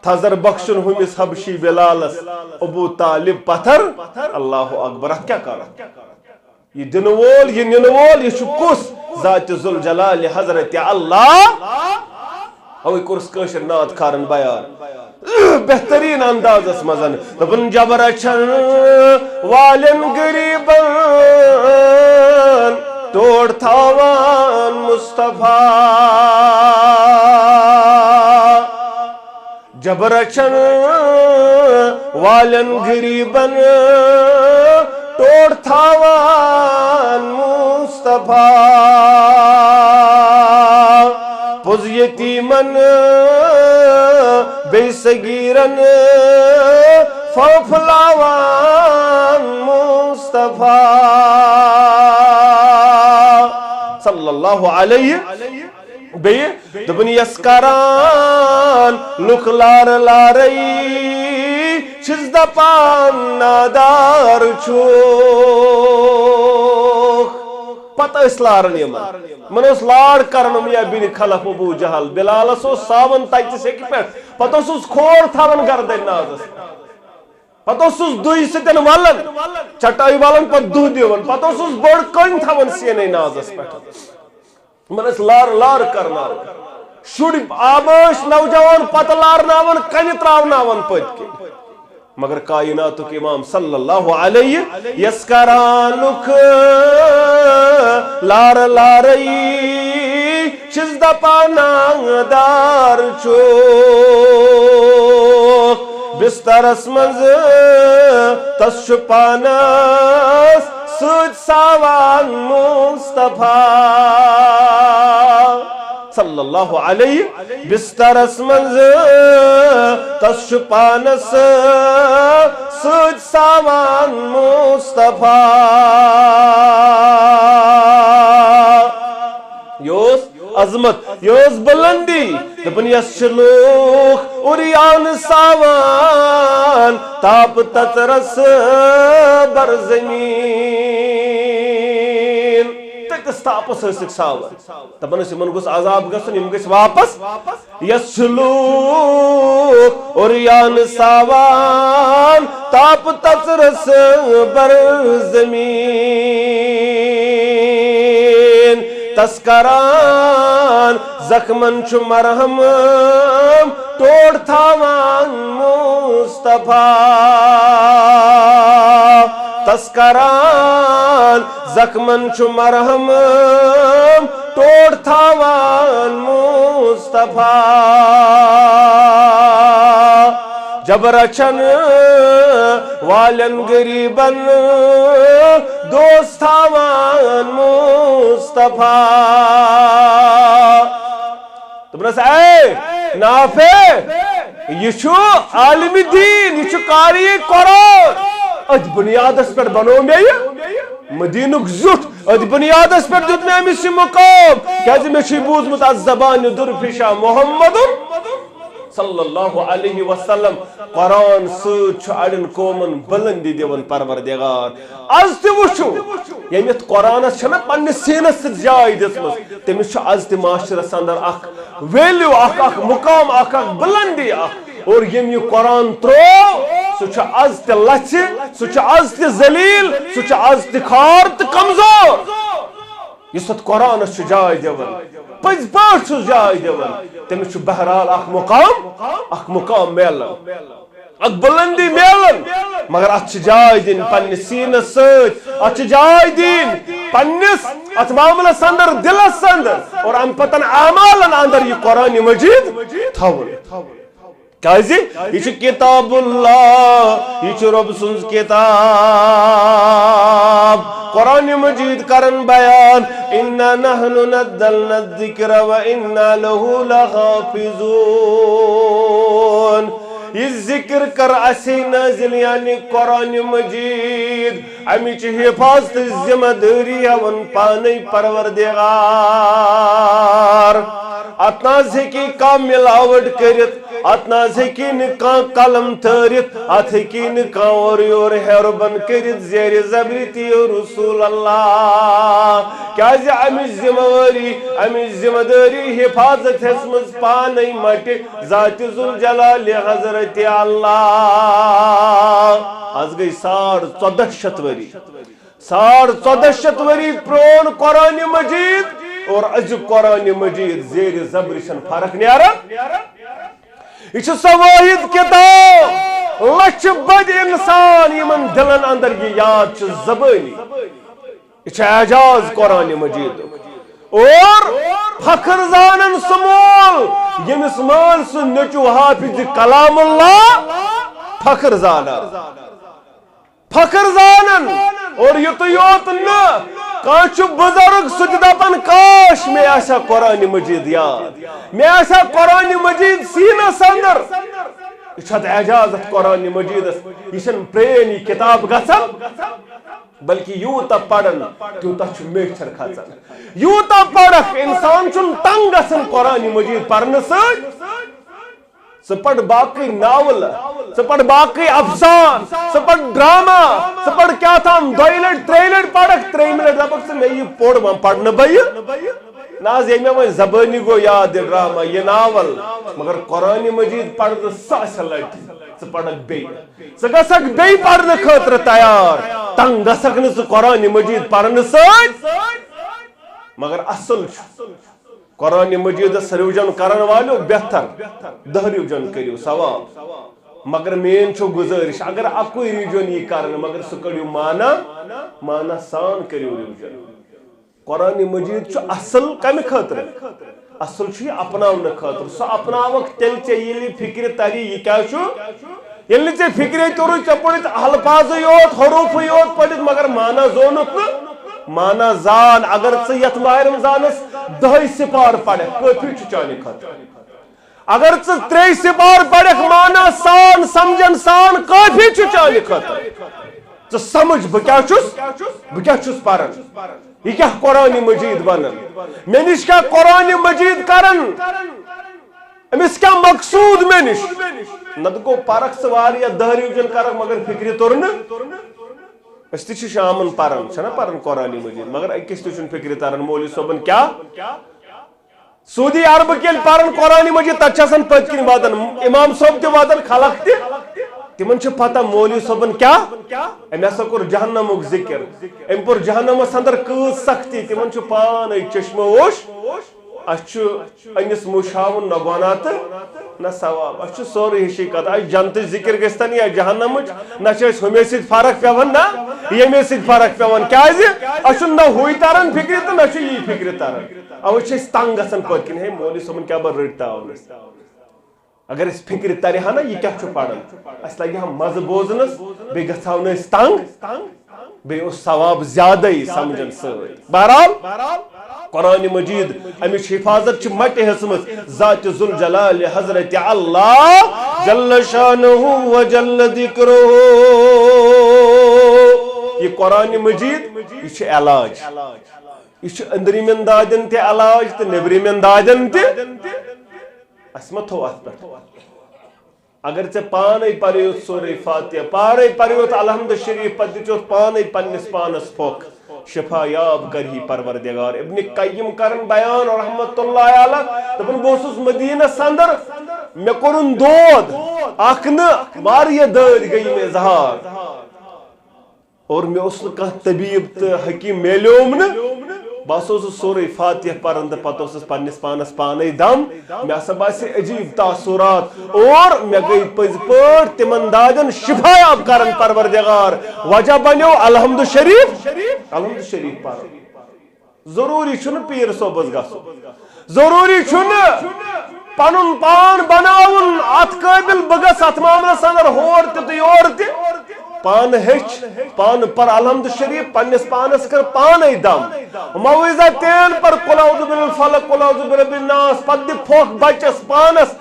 تھزر بخشن ہمس حبشی بلالس ابو طالب پتھر اللہ اکبر کیا کر یہ دن وول یہ نن وول یہ کس ذات ذوالجلال حضرت اللہ اوی کورس کشر نات کھارن بیان بہترین انداز اس مزن دبن جبر چھن والن غریبان توڑ تھاوان مصطفیٰ جبر چھن والن غریبان توڑ تھاوان مصطفیٰ پوز یتیمن بے صغیرن فوفلاوان مصطفیٰ صلی اللہ علیہ بے دبن یسکران لک لار لارئی چیز دپان نادار چوک پتہ اس لارن یمن من اس لار کرن میاں بن خلف ابو جہل بلال سو ساون تاکہ سیکی پیٹ پتہ اس کھور تھاون گردن نازس پتہ اس دوئی ستن والن چٹائی والن پت دو دیون پتہ اس بڑ کن تھاون سینے نازس پیٹ من اس لار کرنا شوڑی آباش نوجوان پتہ لار ناون کنی تراو ناون پت کے مگر کائناتو کے امام صلی اللہ علیہ یسکرانک لار لارئی چیز دا پانانگ دار چوک بسترس منز تس شپانس سوچ ساوان مصطفیٰ صلی اللہ علیہ بسترس منز تس شپانس سوچ ساوان مصطفیٰ عظمت یہ بلندی دپن یس لوک اریان ساوان تاپ تترس بر زمین تتس تاپس ٲسِکھ ساوان دپان ٲسۍ یِمن گوٚژھ عذاب گژھُن یِم گٔژھۍ واپس یس لوک اریان ساوان تاپ تترس بر زمین تسکران زخمن چھ مرہم توڑ تھاوان مصطفیٰ تسکران زخمن چھ مرہم توڑ تھاوان مصطفیٰ جب رچن والن غریبن دوست تھاوان مصطفیٰ دپنس اے نافع یہ چھو عالم دین یہ چھو قاری قرآن ات بنیادس پر بنو میں مدینک زٹ ات بنیادس پر دیت میں امس مقام کیازِ میں چھ بوزمت از زبان درفشا محمد صلی اللہ علیہ وسلم قرآن سچ اڑن قومن بلندی دیون پروردگار از تہ وچھو یمت قرآنس چھنا پنس سینس ست جائے دژمٕژ تٔمِس چھُ از تہ معاشرس اندر اکھ ویلیو اکھ مقام اکھ بلندی اکھ اور یم یہ قرآن ترو سہ چھُ از تہ لچھ سہ چھُ از تہ ذلیل سہ چھُ از تہ کھار تہ کمزور یس ات قرآنس چھُ جائے دیون پز پاٹ چھُس جائے دیون تٔمِس چھُ بہرحال اکھ مقام میلن اکھ بلندی میلن مگر ات چھ جائے دین پننس سینس ست ات چھ جائے دین پننس ات معاملس اندر دلس اندر اور ام پتن اعمالن اندر یہ قرآن مجید تھاون کیازِ یہ چھ کتاب اللہ یہ چھ رب سنز کتاب قرآن مجید کرن بیان انا نحن نزلنا الذکر و انا له لحافظون یہ ذکر کر اسی نازل یعنی قرآن مجید امیچ حفاظت ذمہ داری ہون پانے پروردگار اتنا ہیکی کم ملاوٹ کرت اتنا ہیکی نکان قلم تھرت ات ہیکی نکان اور یور حربن کرت زیر زبرتی رسول اللہ کیازِ امیچ ذمہ داری حفاظت ہسمز پانے مٹ ذات ذوالجلال حضرت اللہ آز گئی 1450 وری 1450 وری پرون قرآن مجید اور از قرآن مجید زیر زبرشن فرق نیارا یہ سا واحد کتاب لچھ بد انسان یمن دلن اندر یہ یاد زبانی یہ اعجاز قرآن مجید اور فخر زانن سمول یمس مال سن نچو حافظ کلام اللہ فخر زانن اور یوت نا کانچ بزرگ سچ دپن کاش میں ایسا قرآن مجید یاد میں ایسا قرآن مجید سینس اندر یہ اعجازت قرآن مجید یہ پرینی کتاب گژھان بلکہ یوتا پڑھن تیوتا چھ میچھر کھژان یوتا پڑھک انسان چھ تنگ گژھان قرآن مجید پڑھنے سۭتۍ سہ پڑھ باقی ناول سہ پڑھ باقی افسان سہ پڑھ ڈراما سہ پڑھ کیا تھا 2 لٹ 3 لٹ پڑھک 3 منٹ دپک سے میں یہ پڑھنا بھائی ناز یہ میں زبانی گو یاد ڈراما یہ ناول مگر قرآن مجید پڑھ تو 100 لٹ سہ پڑھک بی سہ گژھک بی پڑھنے خاطر تیار تنگ گژھک نہ سہ قرآن مجید پڑھنے سۭتۍ مگر اصل قرآن مجید روجن کرن والو بہتر 10 روجن کریو ثواب مگر مین چھو گزارش اگر اکوئی روجن یہ کرن مگر سہ کریو مانا سان کریو روجن قرآن مجید چھو اصل کمی خاطر اصل چھو یہ اپناون خاطر سہ اپناوک تیل چے یلی فکر تری یہ کیا چھو یلی چے فکر تورو چے پڑھت الفاظ یوت حروف یوت پڑھت مگر مانا زونت مانا زان اگر یت ماہ رمضانس 10 سپار پڑھ کافی چانے خاطر اگر 3 سپار پڑھ مانا سان سمجھن سان کافی چانے خاطر ژٕ سمجھ بہٕ کیٛاہ چھُس پران یہ کیا قرآن مجید ونان مے نش کیا قرآن مجید کران امس کیا مقصود مے نش نت گو پرکھ ثہ دہرجن کرک مگر فکر تور اس تہ شامن پران چھنا پران قرآن مجید مگر اکس تہ فکر تران مولوی صٲبن کیا سعودی عربک ییٚلہِ پران قرآن مجید تتہ آسان پٔتۍ کِنۍ واتان امام صٲب تہ واتان خلق تہ تمن چھ پتہ مولوی صٲبن کیا ام ہسا کور جہنمک ذکر ام پور جہنمس اندر کۭژ سختی تمن چھ پانے چشمہ ووش اس انس مشاون نہ گناہ تو نہ ثواب اس سوری ہشی کت اس جنت ذکر گستن یا جہنمچ نہ چھ ہمے سۭتۍ فرق پیون نا یمے سۭتۍ فرق پیون کیازِ اس نہ ہوئی تران فکر تو نہ چھ یہ فکر تران اوے چھ تنگ گژھان پٔتۍ کِنۍ ہے مولوی صٲبن کیا بہ رٔٹۍ اگر اس فکر ترِ ہا نا یہ کیا چھ پران اس لگہ ہا مزٕ بوزنس بیٚیہِ گژھو نہٕ أسۍ تنگ بیٚیہِ اوس ثواب زیادٕ سمجھن سۭتۍ بہرحال قرآن مجید امچ حفاظت چھ مٹ ہسمت ذات ذوالجلال حضرت اللہ جل شانہ و جل ذکرہ یہ قرآن مجید یہ چھ علاج یہ چھ اندرمن دادن تہ علاج تو نیبرمن دادن تہ اس مت تھو ات پہ اگر ژے پانے پریوت سورہ فاتحہ پانے پریوت الحمد شریف پتہ دِژوت پانے پننس پانس پھوکھ شفا یاب کرہی پروردگار ابن قیم کرن بیان رحمت اللہ علیہ دپن بوسس مدینہ اندر مے کورن دود اخ نہ واریاہ دٲدۍ گئی مے زہار اور مے اوس نہ کانٛہہ طبیب تو حکیم میلیوم نہ بہٕ ہسا اوسُس سورُے فاتحہ پران تہٕ پتہٕ اوسُس پننس پانس پانے دم مے ہسا باسے عجیب تاثرات اور مے گئی پٔزۍ پٲٹھۍ تمن دادن شفا یاب کرن پروردگار وجہ بنیو الحمد شریف پرن ضروری چھُنہٕ پیٖر صٲبس گژھُن ضروری چھُنہٕ پنُن پان بناوُن اتھ قٲبل بہٕ گژھٕ اتھ معاملس اندر ہور تہِ تہٕ یور تہِ پان ہیچ پان پر الحمد شریف پننس پانس کر پانے دم موعظہ تین پر قل اعوذ بالفلق قل اعوذ برب الناس پتہ دِ پھوکھ بچس پانس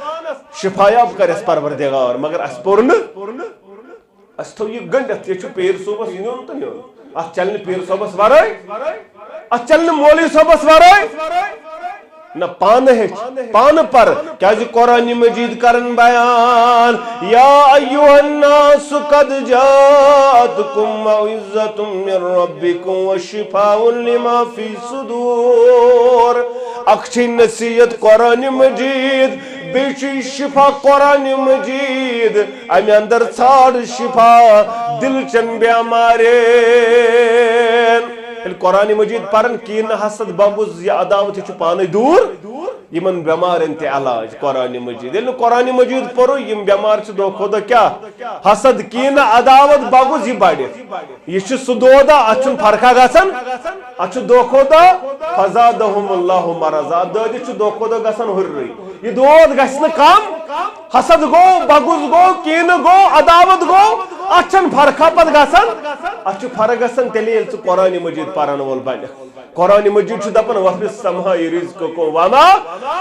شفا یاب کرس پروردگار مگر اس پور نہ اس تھو یہ گنڈت یہ چھ پیر صوبس نیون تو نیون ات چلن پیر صوبس ورٲے ات چلن مولوی صوبس ورٲے نہ پان ہیچ پان پر کیا قرآن مجید کرن بیان یا ایوہ الناس قد جاءتکم موعظۃ من ربکم وشفاء لما فی صدور اکچھی نصیحت قرآن مجید بیچی شفا قرآن مجید امی اندر ژھانڈ شفا دل چن بیمارین قرآن مجید پرن کین حسد بغض یا عداوت چھ پانے دور یمن بیمارن تہ علاج قرآن مجید یل قرآن مجید پرو یم بیمار چھ دو خدا کیا حسد کین عداوت بغض یہ بڑھ یہ چھ سدودا اچھن فرقہ گژھن اچھ دو خدا فزادهم اللہ مرضا دود چھ دو خدا گژھن ہرری یہ دود گژھن کم حسد گو بغض گو کین گو عداوت گو اچھن فرقہ پت گژھن اچھ فرق گژھن تیلے یل چھ قرآن مجید پرن وول بن قرآن مجید چھ دپن وفی السماء رزقکم وما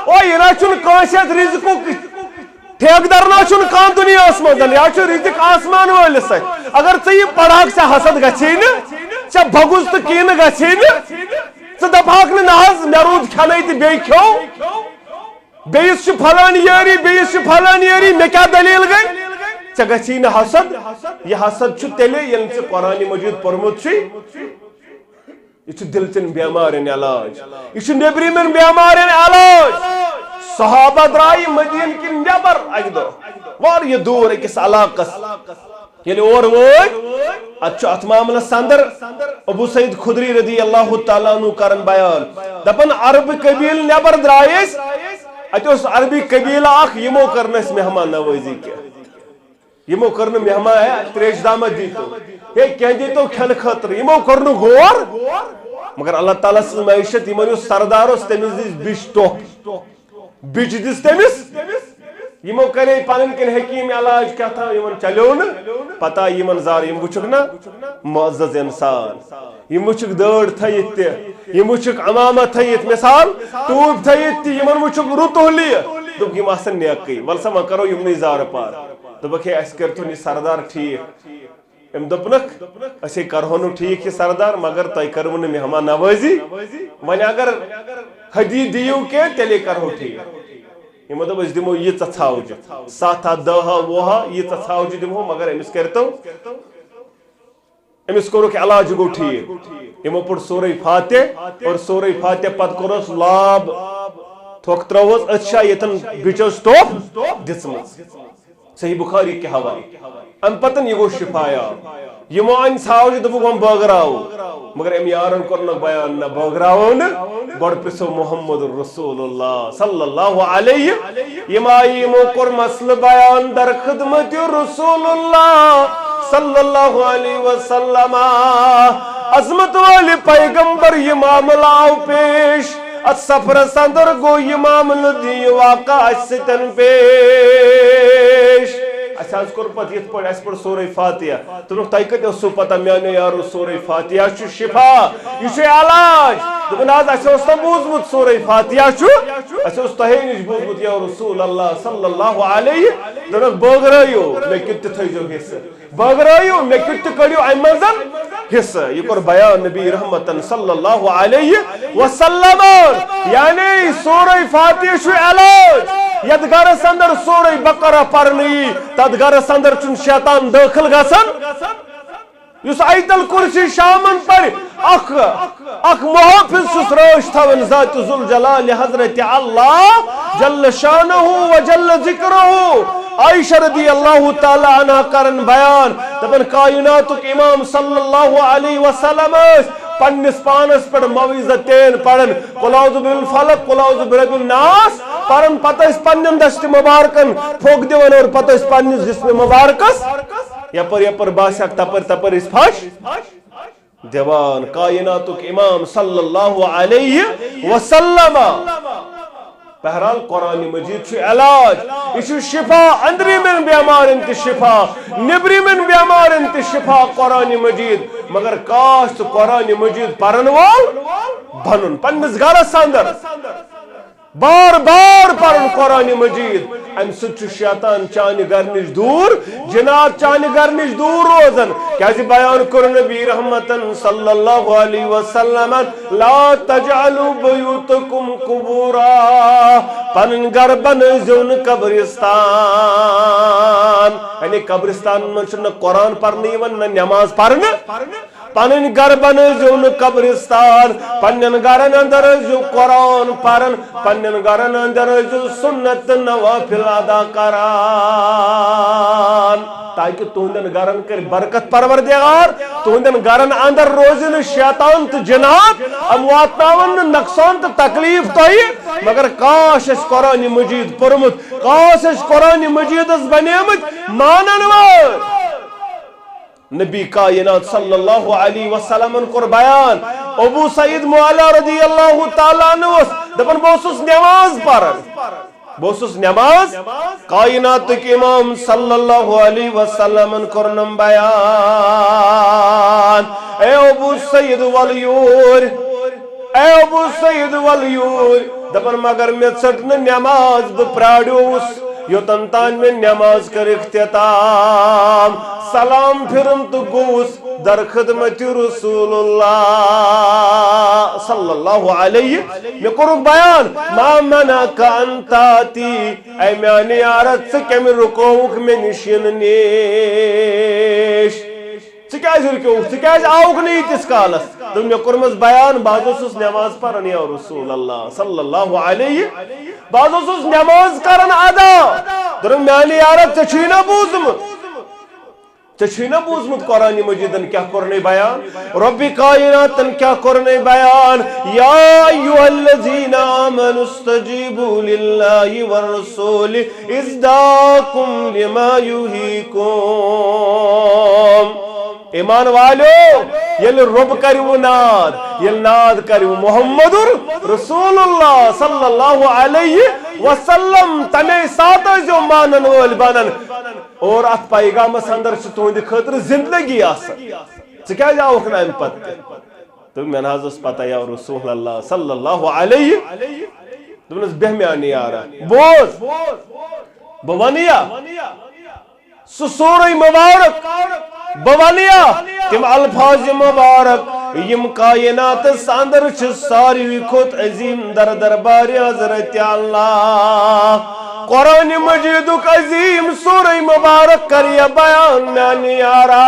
او یہ نہ چھن کانسیت رزقک ٹھیکدار نہ چھن کان دنیا مزن یا چھ رزق آسمان وٲلِس سۭتۍ اگر ژٕ یہِ پڑھاکھ ژےٚ حسد گژھی نہٕ ژےٚ بغض تہٕ کینہٕ گژھی نہٕ ژٕ دپہاکھ نہٕ نہ حظ مےٚ روٗد کھٮ۪نَے تہٕ بیٚیہِ کھیوٚو بیٚیِس چھُ پھلٲنۍ یٲری بیٚیِس چھُ پھلٲنۍ یٲری مےٚ کیٛاہ دٔلیٖل گٔے ژےٚ گژھی نہٕ حسد یہِ حسد چھُ تیٚلے ییٚلہِ ژٕ قرآن مجید پوٚرمُت چھُے یہ چھ دل چن بیمارن علاج یہ چھ نیبرمن بیمارن علاج صحابہ درائی مدین کی نیبر اک دو واریاہ دور اکس علاقس ییٚلہِ اور وٲتۍ ات ات معاملس اندر ابو سعید خدری رضی اللہ تعالیٰ عنہ کرن بیان دپن عرب قبیل نیبر درائے ات اوس عربی قبیلہ اخ یمو کرن اس مہمان نوازی کی یمو کرن مہمان تریش دامت دیتو ہے کیا دیتو کھن خاطر یمو کرن غور مگر اللہ تعالیٰ سن معیشت یمن یس سردار اس تمس دس بش ٹوپ بچ دس تمس یمو کرے پنن کن حکیم علاج کیا تھا یمن چلیو نا پتہ یمن زار یم وچھک نا معزز انسان یم وچھک دٲڑ تھیت تہ یم وچھک امامہ تھیت مثال ٹوپ تھیت تہ یمن وچھک رتولی دپ یم آسن نیکی ول سا وۄنۍ کرو یمنٕے زار پار دپک ہے اس کرتون یہ سردار ٹھیک دوپنک اسی کرہو نو ٹھیک ہے سردار مگر تُہۍ کرو نہٕ مہمان نوازی وۄنۍ اگر حدی دیو کے تیلے کرہو ٹھیک یمو دوٚپ أسۍ دِمو ییٖژاہ ژھاوجہِ 7 ہا 10 ہا 20 ہا ییٖژاہ ژھاوجہِ دِمہو مگر أمِس کٔرتو أمِس کوٚرُکھ علاج گوٚو ٹھیک یمو پوٚر سورُے فاتح اور سورُے فاتح پتہٕ کوٚرُس لاب تھوٚکھ ترٛووُس أتھۍ جایہِ ییٚتٮ۪ن بِچس ٹوٚپھ دِژمٕژ صحیح بخاری کے حوالہ ام پتن یہ گو شفایا یمو ان ژھاوجہِ دوٚپُکھ وۄنۍ بٲگراوو مگر ام یارن کوٚرنکھ بیان نہ بٲگراوو نہٕ گۄڈٕ پرژھو محمد رسول اللہ صلی اللہ علیہ یم آیہِ یمو کوٚر مسلہٕ بیان در خدمت رسول اللہ صلی اللہ علیہ وسلم عظمت والے پیغمبر یہ معاملہ آو پیش ات سفرس اندر گو یہ معاملہ دی واقع اس ستن پیش اچھا اس کور پتہ یت پڑھ اس پڑھ سورہ فاتحہ تو تہ کتہ اوسو پتہ میانے یارو سورہ فاتحہ چھ شفا یہ چھ علاج دپن آز اس اوس بوزمت سورہ فاتحہ چھ اس اوس تہ نش بوزمت یا رسول اللہ صلی اللہ علیہ دپن بٲگرٲیِو مے کت تھٲیزو حصہ بٲگرٲیِو مے کت کڑیو ام منزن حصہ یہ کور بیان نبی رحمتن صلی اللہ علیہ وسلم یعنی سورہ فاتحہ چھ علاج یت گرس اندر سورہ بقرہ پرنی تت گرس اندر چن شیطان داخل گژھان یس آیت الکرسی شامن پر اخ محافظ چھس رٲچھ تھاوان ذات ذوالجلال حضرت اللہ جل شانہ و جل ذکرہ عائشہ رضی اللہ تعالی عنہ کرن بیان دپن کائناتک امام صلی اللہ علیہ وسلم پنس پانس پر موعظتین پڑھن قل اعوذ بالفلق قل اعوذ برب الناس پڑھن پتہ پنن دست مبارکن پھوک دیون اور پتہ پنس جسم مبارکس یپر باسیک تپر اس پھش دیوان کائناتک امام صلی اللہ علیہ وسلم بہرحال قرآن مجید چھ علاج یہ شفا اندری من بیمارن تہ شفا نبری من بیمارن تہ شفا قرآن مجید مگر کاش تو قرآن مجید پرن وول بنن پنس گرس اندر بار بار پرن قرآن مجید ام سچ شیطان چانہ گر نش دور جنات چانہ گر نش دور روزن کیازِ بیان کور نبی رحمتن صلی اللہ علیہ وسلم لا تجعلوا بیوتکم قبورا پنن گر بنٲیزیو نہٕ قبرستان یعنی قبرستان من چھُ نہ قرآن پرنہٕ یِوان نہ نماز پرنہٕ پنن گر بنٲیزیو نہٕ قبرستان پنن گرن اندر ٲسۍزیو قرآن پرن پنن گرن اندر ٲسۍزیو سنت نوافل ادا کران تاکہ تہندن گرن کر برکت پروردگار تہندن گرن اندر روزِ نہٕ شیطان تہٕ جنات ام واتناون نہٕ نقصان تہٕ تکلیف تۄہہِ مگر کاش اَسہِ قرآن مجید پوٚرمُت کاش اَسہِ قرآن مجیدس بنیمٕتۍ مانن وٲلۍ نبی کائنات صلی اللہ علیہ وسلم کور بیان ابو سعید معلا رضی اللہ تعالیٰ عنہ دپن بہٕ نماز پرن بہٕ نماز کائنات امام صلی اللہ علیہ وسلم کورنم بیان اے ابو سعید ولیور اے ابو سعید ولیور دپن مگر مے ژٹ نہٕ نماز بہٕ پرٛاریوس یوتن تان میں نماز کر اختتام سلام پھرم تو گوس در خدمت رسول اللہ صلی اللہ علیہ میں کرو بیان ما منعک ان تاتی اے میانی عارت سے کمی رکوک میں نشین نیش سکیز رکوک سکیز آوک نہیں تس کالس تو میں کرمز بیان بعض اس نماز پرن یا رسول اللہ صلی اللہ علیہ بعض اس نماز کرن ادا درم میانی عارت چچھینا بوزمت قرآن مجیدن کیا کرنے بیان رب کائناتن کیا کرنے بیان یا ایوہ الذین آمنوا استجیبوا للہ والرسول ازداکم لما یحییکم ایمان والو یل رب کریو ناد یل ناد کریو محمد رسول اللہ صلی اللہ علیہ وسلم تمہیں ساتھ جو مانن وول بنن اور ات پیغامس اندر تہند خاطر زندگی کیا جاؤک نا ام پتہ تو میں حض پتہ یا رسول اللہ صلی اللہ علیہ دس بہ میانی یارا بوز بہ ونیا سہ سورہ مبارک بوانیا تم الفاظ مبارک یم کائنات اندر چھ ساروی کھوت عظیم در دربار حضرت اللہ قرآن مجید عظیم سورہ مبارک کریہ بیان میانی یارا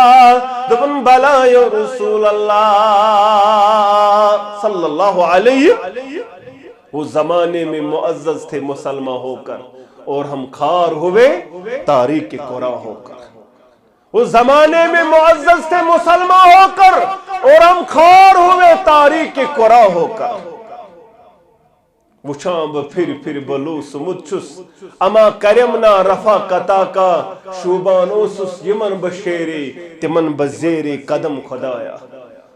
دبن بلا یا رسول اللہ صلی اللہ علیہ وہ زمانے میں معزز تھے مسلمان ہو کر اور ہم خار ہوئے تاریخ قرآن ہو کر وہ زمانے میں معزز تھے مسلمان ہو کر اور ہم خار ہوئے تاریخ قرآن ہو کر وچھام پھر بلوس مچس اما کرمنا رفا قطا کا شوبان اوسس یمن بشیری تمن بزیری قدم خدایا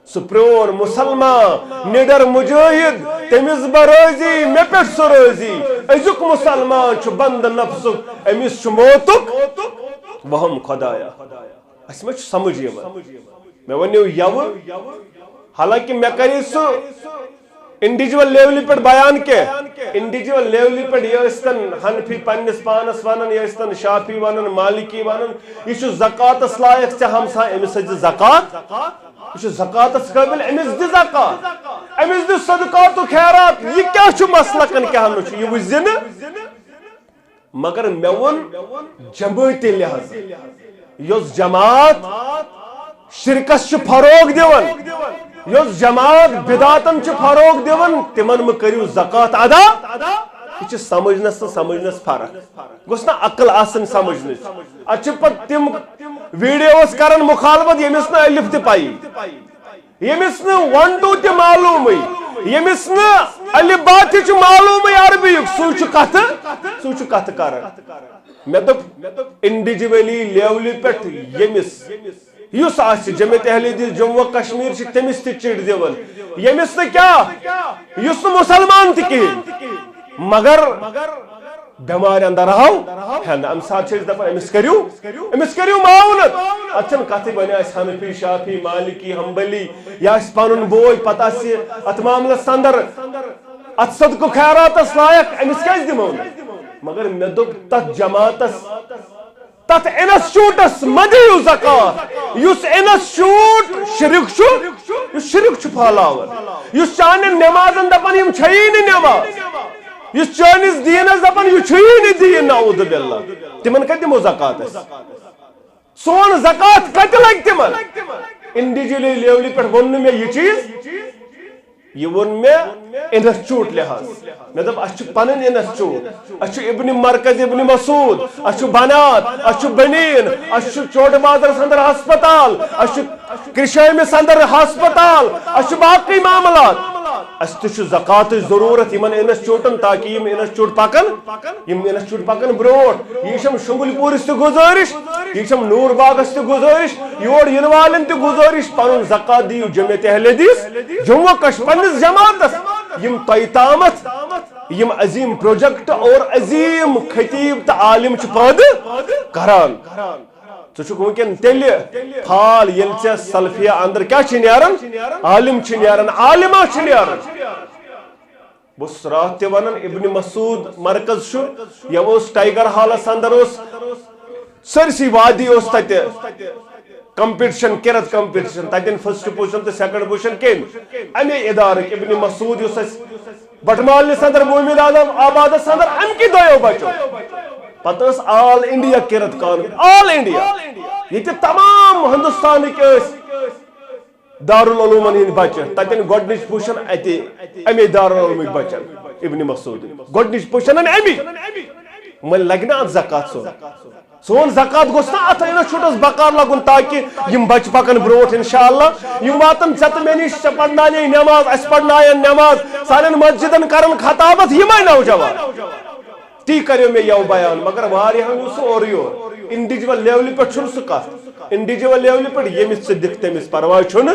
سپرور مسلمان نڈر مجاہد تمس بروزی میں پہ سروزی ازک مسلمان چھ بند نفسک امس چھ موتک وہم خدایا اس میں چھ سمجھ میں ونیو یو حالانکہ میں کری سو انڈیجول لیولی پر بیان کے انڈیجول لیولی پر یہ استن حنفی پنس پانس ونن یہ استن شافی ونن مالکی ونن یہ چھو زکاة اسلائق سے ہم سا امس دی زکاة یہ چھو زکاة اس قابل امس دی زکاة امس دی صدقات و خیرات یہ کیا چھو مسئلہ کن کیا ہنو چھو یہ وزن مگر میون جماعت لحاظ یوز جماعت شرکس چھو فروغ دیون یوز جماعت بداتن چھ فروغ دیون تمن مکریو زکاة ادا یہ چھ سمجھنس تو سمجھنس فرق گوس نا عقل آسن سمجھنس اچھ پت تم ویڈیوز کرن مخالفت یمس نا الف تی پائی یمس نا 1 2 تی معلوم یمس نا الف با تی چھ معلوم عربی سوچ کت کرن میں دپ انڈیویجولی لیولی پٹ یمس یس آس جمعیت اہل حدیث جموں و کشمیر چھ تمس تہ چٹ دیون یمس نہ کیا یس مسلمان تہ کہین مگر بیمار اندر آو ہن ام سات چھ دپان امس کریو معاونت اچھن کتھ بنیا اس حنفی شافی مالکی حنبلی یا اس پنن بوے پتہ سی ات معاملس اندر ات صدقہ خیرات لائق امس کیاز دمو مگر مے دپ تت جماعتس تت انسٹیوٹس مدیو زکاة یس انسٹیوٹ شرک چھ پھالاون یس چانن نمازن دپان یم چھئی نہ نماز یس چانس دینس دپان یہ چھئی نہ دین نعوذ باللہ تمن کتہ دمو زکاة سون زکاة کتہ لگ تمن انڈیویجولی لیولی پہ ون میں یہ چیز یہ ون میں انسٹیوٹ لحاظ میں دب اچھ پنن انسٹیوٹ اچھ ابن مرکز ابن مسعود اچھ بنات اچھ بنین اچھ چوٹ بازر سندر ہسپتال اچھ کرشائی سندر ہسپتال اچھ باقی معاملات اس تش زکاة ضرورت یمن انسٹیوٹن تاکہ یم انسٹیوٹ پکن بروٹ یہ شم شنگل پورس تہ گزارش یہ شم نور باغس تہ گزارش یور ین والن تہ گزارش پنن زکاة دیو جمعیت اہل حدیث جموں کشمیر جماعتس یم تیتامت یم عظیم پروجیکٹ اور عظیم خطیب تہ عالم چھ پاد کران ٹھیک ونکن تیل پھال یل ژے سلفیہ اندر کیا چھ نیران عالم چھ نیران عالمہ چھ نیران بس رات تہ ونن ابن مسعود مرکز چھ یہ اس ٹائیگر ہالس اندر اس سرسی وادی اس تتہ کمپٹیشن کرت کمپٹیشن تتن فرسٹ پوزیشن تو سیکنڈ پوزیشن کم امی ادارک ابن مسعود اس بٹمال اندر مومن اعظم آبادس اندر ام کی دویو بچو پتہ آل انڈیا کرت کان آل انڈیا یہ تمام ہندوستان کے دارالعلومن ہند بچہ تتن گۄڈنِچ پوزیشن اتی امی دارالعلومک بچن ابن مسعود گۄڈنِچ پوزیشن امی من لگنا ات زکاة سون زکاة گوس نا ات انسٹیوٹس بقار لگن تاکہ یم بچ پکن بروٹ انشاءاللہ یم واتن ژت مے نش پڑھنانے نماز اس پڑھنائن نماز سانن مسجدن کرن خطابت یمے نوجوان تی کریو میں یو بیان مگر واریاہن اس اور یور انڈیویجول لیولی پہ چھن سہ کت انڈیویجول لیولی پہ یمس سے دکھ تمس پرواہ چھن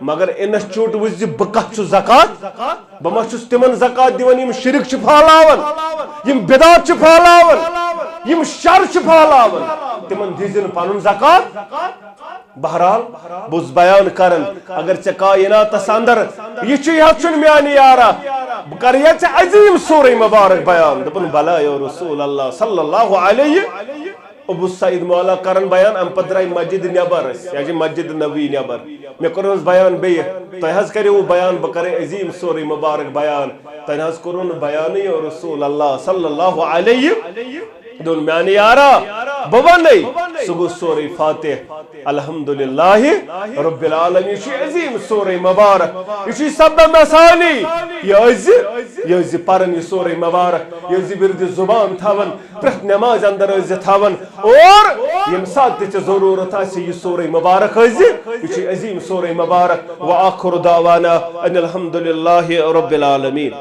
مگر انسٹیوٹ وز بہ کت چھ زکاة بہ ما چھس تمن زکاة دیون یم شرک چھ پھالاون یم بدعت چھ پھالاون یم شر چھ پھالاون تمن دیزن پنن زکاة بہرحال بوز بیان کرن اگر ژے کائناتس اندر یہ چھن میانی یارا بہ کر یہ ژے عظیم سورہ مبارک بیان دپن بلا یا رسول اللہ صلی اللہ علیہ ابو سعید مولا کرن بیان ام پترائی مسجد نیبر یا مسجد نبوی نیبر میں کرن بیان بیہ تہ حض کریو بیان بکرے عظیم سورہ مبارک بیان تہ حض کرن بیانی رسول اللہ صلی اللہ علیہ دون میانی یارا بوانی سگو سورہ فاتح الحمدللہ رب العالمین یہ عظیم سورہ مبارک یہ سبب مسانی یہ پرن یہ سورہ مبارک یہ برد زبان تھاون پرت نماز اندر تھاون اور یم ساتھ تہ ضرورت آسہ یہ سورہ مبارک یہ عظیم سورہ مبارک وآخر دعوانا ان الحمدللہ رب العالمین.